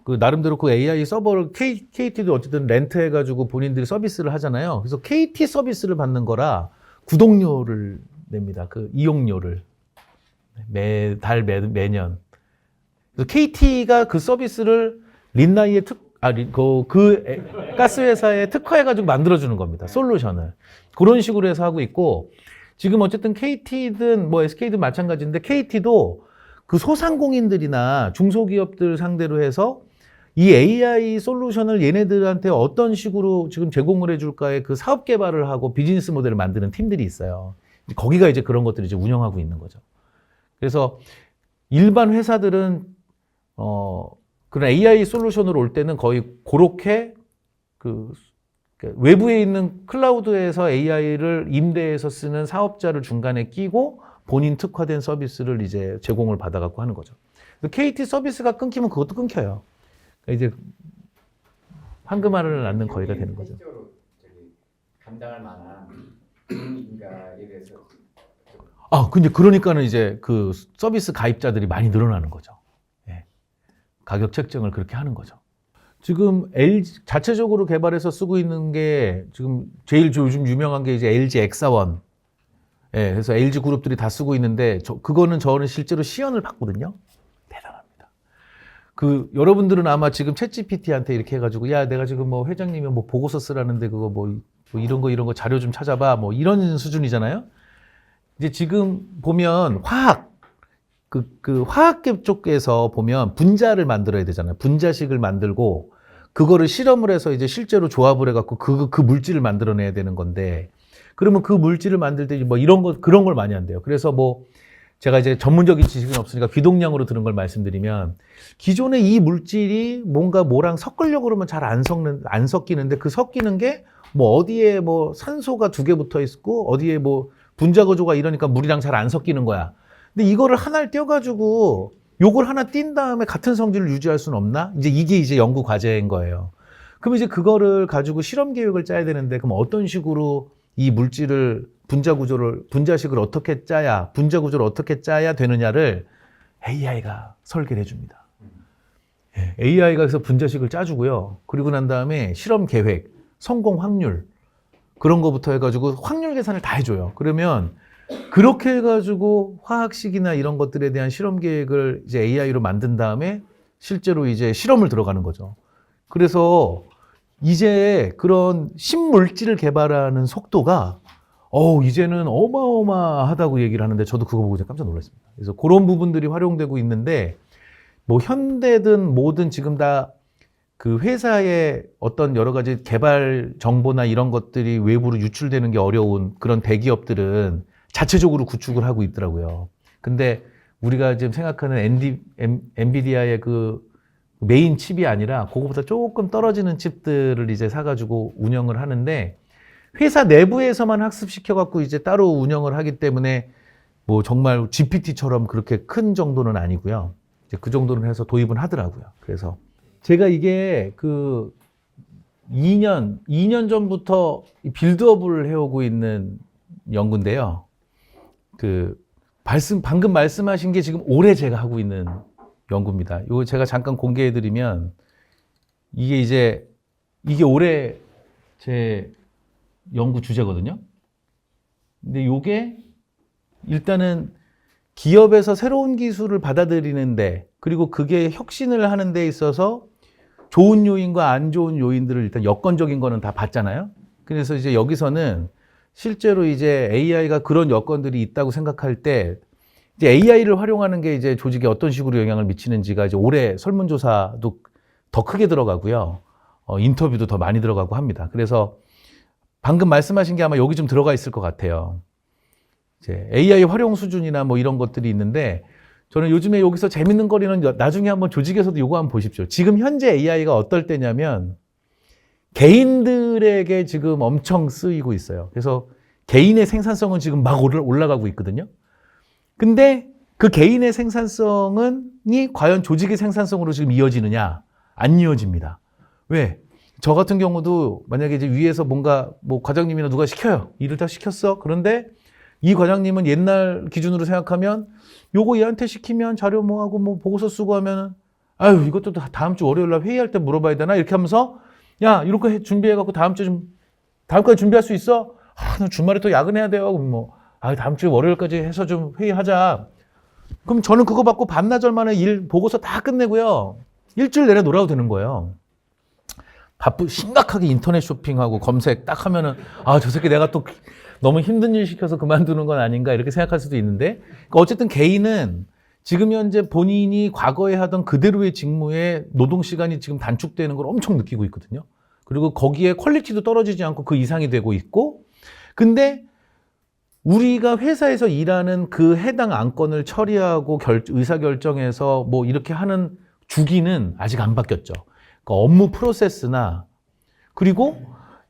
그 나름대로 그 AI 서버를 KT도 어쨌든 렌트해가지고 본인들이 서비스를 하잖아요. 그래서 KT 서비스를 받는 거라 구독료를 냅니다. 그 이용료를 매달 매년. 그래서 KT가 그 서비스를 린나이에 가스 회사에 특화해가지고 만들어주는 겁니다. 솔루션을 그런 식으로 해서 하고 있고 지금 어쨌든 KT든 뭐 SK든 마찬가지인데 KT도 그 소상공인들이나 중소기업들 상대로 해서 이 AI 솔루션을 얘네들한테 어떤 식으로 지금 제공을 해줄까의 그 사업 개발을 하고 비즈니스 모델을 만드는 팀들이 있어요. 거기가 이제 그런 것들을 이제 운영하고 있는 거죠. 그래서 일반 회사들은 그런 AI 솔루션으로 올 때는 거의 그렇게 그 외부에 있는 클라우드에서 AI를 임대해서 쓰는 사업자를 중간에 끼고 본인 특화된 서비스를 이제 제공을 받아갖고 하는 거죠. KT 서비스가 끊기면 그것도 끊겨요. 그러니까 이제 황금알을 낳는 거위가 되는 거죠. 실제로 감당할 만한 인가에 대해서. 근데 그러니까는 이제 그 서비스 가입자들이 많이 늘어나는 거죠. 예. 가격 책정을 그렇게 하는 거죠. 지금 LG 자체적으로 개발해서 쓰고 있는 게 지금 제일 요즘 유명한 게 이제 LG X1. 예, 그래서 LG 그룹들이 다 쓰고 있는데 그거는 저는 실제로 시연을 봤거든요. 대단합니다. 여러분들은 아마 지금 챗GPT한테 이렇게 해가지고 야 내가 지금 뭐 회장님이 뭐 보고서 쓰라는데 그거 뭐 이런 거 자료 좀 찾아봐 뭐 이런 수준이잖아요. 이제 지금 보면 그 화학계 쪽에서 보면 분자를 만들어야 되잖아요. 분자식을 만들고 그거를 실험을 해서 이제 실제로 조합을 해갖고 그 물질을 만들어내야 되는 건데 그러면 그 물질을 만들 때 뭐 그런 걸 많이 한대요. 그래서 뭐 제가 이제 전문적인 지식은 없으니까 귀동량으로 들은 걸 말씀드리면 기존에 이 물질이 뭔가 뭐랑 섞으려고 그러면 잘 안 섞이는데 그 섞이는 게 뭐 어디에 뭐 산소가 2개 붙어 있고 어디에 뭐 분자 구조가 이러니까 물이랑 잘 안 섞이는 거야. 근데 이거를 하나를 떼어가지고 요걸 하나 띈 다음에 같은 성질을 유지할 수는 없나? 이게 이제 연구 과제인 거예요. 그럼 이제 그거를 가지고 실험 계획을 짜야 되는데 그럼 어떤 식으로 이 물질을 분자식을 어떻게 짜야 분자 구조를 어떻게 짜야 되느냐를 AI가 설계를 해줍니다. AI가 그래서 분자식을 짜주고요. 그리고 난 다음에 실험 계획, 성공 확률 그런 거부터 해가지고 확률 계산을 다 해줘요. 그러면 그렇게 해가지고 화학식이나 이런 것들에 대한 실험 계획을 이제 AI로 만든 다음에 실제로 이제 실험을 들어가는 거죠. 그래서 이제 그런 신물질을 개발하는 속도가 이제는 어마어마하다고 얘기를 하는데 저도 그거 보고 깜짝 놀랐습니다. 그래서 그런 부분들이 활용되고 있는데 뭐 현대든 뭐든 지금 다 그 회사의 어떤 여러 가지 개발 정보나 이런 것들이 외부로 유출되는 게 어려운 그런 대기업들은 자체적으로 구축을 하고 있더라고요. 근데 우리가 지금 생각하는 엔비디아의 그 메인 칩이 아니라 그거보다 조금 떨어지는 칩들을 이제 사가지고 운영을 하는데 회사 내부에서만 학습시켜갖고 이제 따로 운영을 하기 때문에 뭐 정말 GPT처럼 그렇게 큰 정도는 아니고요. 이제 그 정도는 해서 도입은 하더라고요. 그래서 제가 이게 그 2년 전부터 빌드업을 해오고 있는 연구인데요. 방금 말씀하신 게 지금 올해 제가 하고 있는 연구입니다. 이거 제가 잠깐 공개해드리면 이게 올해 제 연구 주제거든요. 근데 이게 일단은 기업에서 새로운 기술을 받아들이는데 그리고 그게 혁신을 하는 데 있어서 좋은 요인과 안 좋은 요인들을 일단 여건적인 거는 다 봤잖아요. 그래서 이제 여기서는 실제로 이제 AI가 그런 여건들이 있다고 생각할 때 이제 AI를 활용하는 게 이제 조직에 어떤 식으로 영향을 미치는지가 이제 올해 설문조사도 더 크게 들어가고요. 인터뷰도 더 많이 들어가고 합니다. 그래서 방금 말씀하신 게 아마 여기 좀 들어가 있을 것 같아요. 이제 AI 활용 수준이나 뭐 이런 것들이 있는데 저는 요즘에 여기서 재밌는 거리는 나중에 한번 조직에서도 요거 한번 보십시오. 지금 현재 AI가 어떨 때냐면 개인들에게 지금 엄청 쓰이고 있어요. 그래서 개인의 생산성은 지금 막 올라가고 있거든요. 근데 그 개인의 생산성이 과연 조직의 생산성으로 지금 이어지느냐? 안 이어집니다. 왜? 저 같은 경우도 만약에 이제 위에서 뭔가 뭐 과장님이나 누가 시켜요. 일을 다 시켰어. 그런데 이 과장님은 옛날 기준으로 생각하면 요거 얘한테 시키면 자료 뭐 하고 뭐 보고서 쓰고 하면은 아유 이것도 다음 주 월요일 날 회의할 때 물어봐야 되나 이렇게 하면서 야 이렇게 준비해 갖고 다음까지 준비할 수 있어? 나 주말에 또 야근해야 돼요. 그럼 뭐 다음 주 월요일까지 해서 좀 회의하자. 그럼 저는 그거 받고 반나절 만에 일 보고서 다 끝내고요. 일주일 내내 놀아도 되는 거예요. 심각하게 인터넷 쇼핑하고 검색 딱 하면은 저 새끼 내가 또 너무 힘든 일 시켜서 그만두는 건 아닌가 이렇게 생각할 수도 있는데 그러니까 어쨌든 개인은 지금 현재 본인이 과거에 하던 그대로의 직무에 노동시간이 지금 단축되는 걸 엄청 느끼고 있거든요. 그리고 거기에 퀄리티도 떨어지지 않고 그 이상이 되고 있고 근데 우리가 회사에서 일하는 그 해당 안건을 처리하고 의사결정해서 뭐 이렇게 하는 주기는 아직 안 바뀌었죠. 그러니까 업무 프로세스나 그리고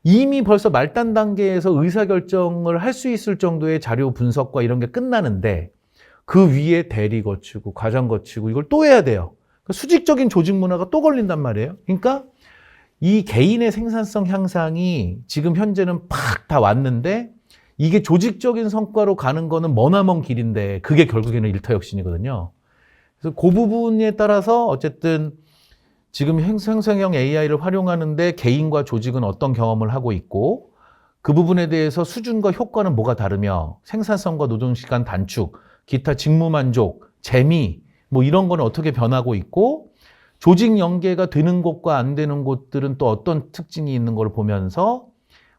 이미 벌써 말단 단계에서 의사결정을 할 수 있을 정도의 자료 분석과 이런 게 끝나는데 그 위에 대리 거치고 과장 거치고 이걸 또 해야 돼요. 그러니까 수직적인 조직 문화가 또 걸린단 말이에요. 그러니까 이 개인의 생산성 향상이 지금 현재는 팍 다 왔는데 이게 조직적인 성과로 가는 거는 머나먼 길인데 그게 결국에는 일타역신이거든요. 그래서 그 부분에 따라서 어쨌든 지금 생성형 AI를 활용하는데 개인과 조직은 어떤 경험을 하고 있고 그 부분에 대해서 수준과 효과는 뭐가 다르며 생산성과 노동시간 단축, 기타 직무 만족, 재미 뭐 이런 거는 어떻게 변하고 있고 조직 연계가 되는 곳과 안 되는 곳들은 또 어떤 특징이 있는 걸 보면서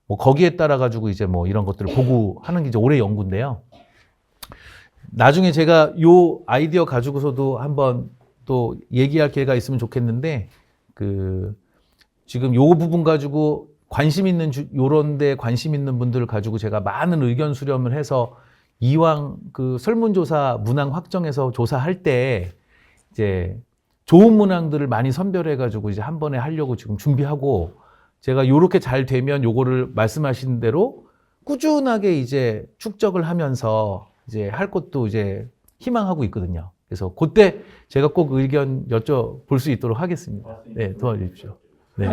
뭐 거기에 따라 가지고 이제 뭐 이런 것들을 보고하는 게 이제 올해 연구인데요. 나중에 제가 요 아이디어 가지고서도 한번 또 얘기할 기회가 있으면 좋겠는데 그 지금 요 부분 가지고 관심 있는 요런 데 관심 있는 분들을 가지고 제가 많은 의견 수렴을 해서 이왕 그 설문조사 문항 확정해서 조사할 때 이제 좋은 문항들을 많이 선별해 가지고 이제 한 번에 하려고 지금 준비하고 제가 요렇게 잘 되면 요거를 말씀하신 대로 꾸준하게 이제 축적을 하면서 이제 할 것도 이제 희망하고 있거든요. 그래서 그때 제가 꼭 의견 여쭤볼 수 있도록 하겠습니다. 네, 도와주십시오. 네.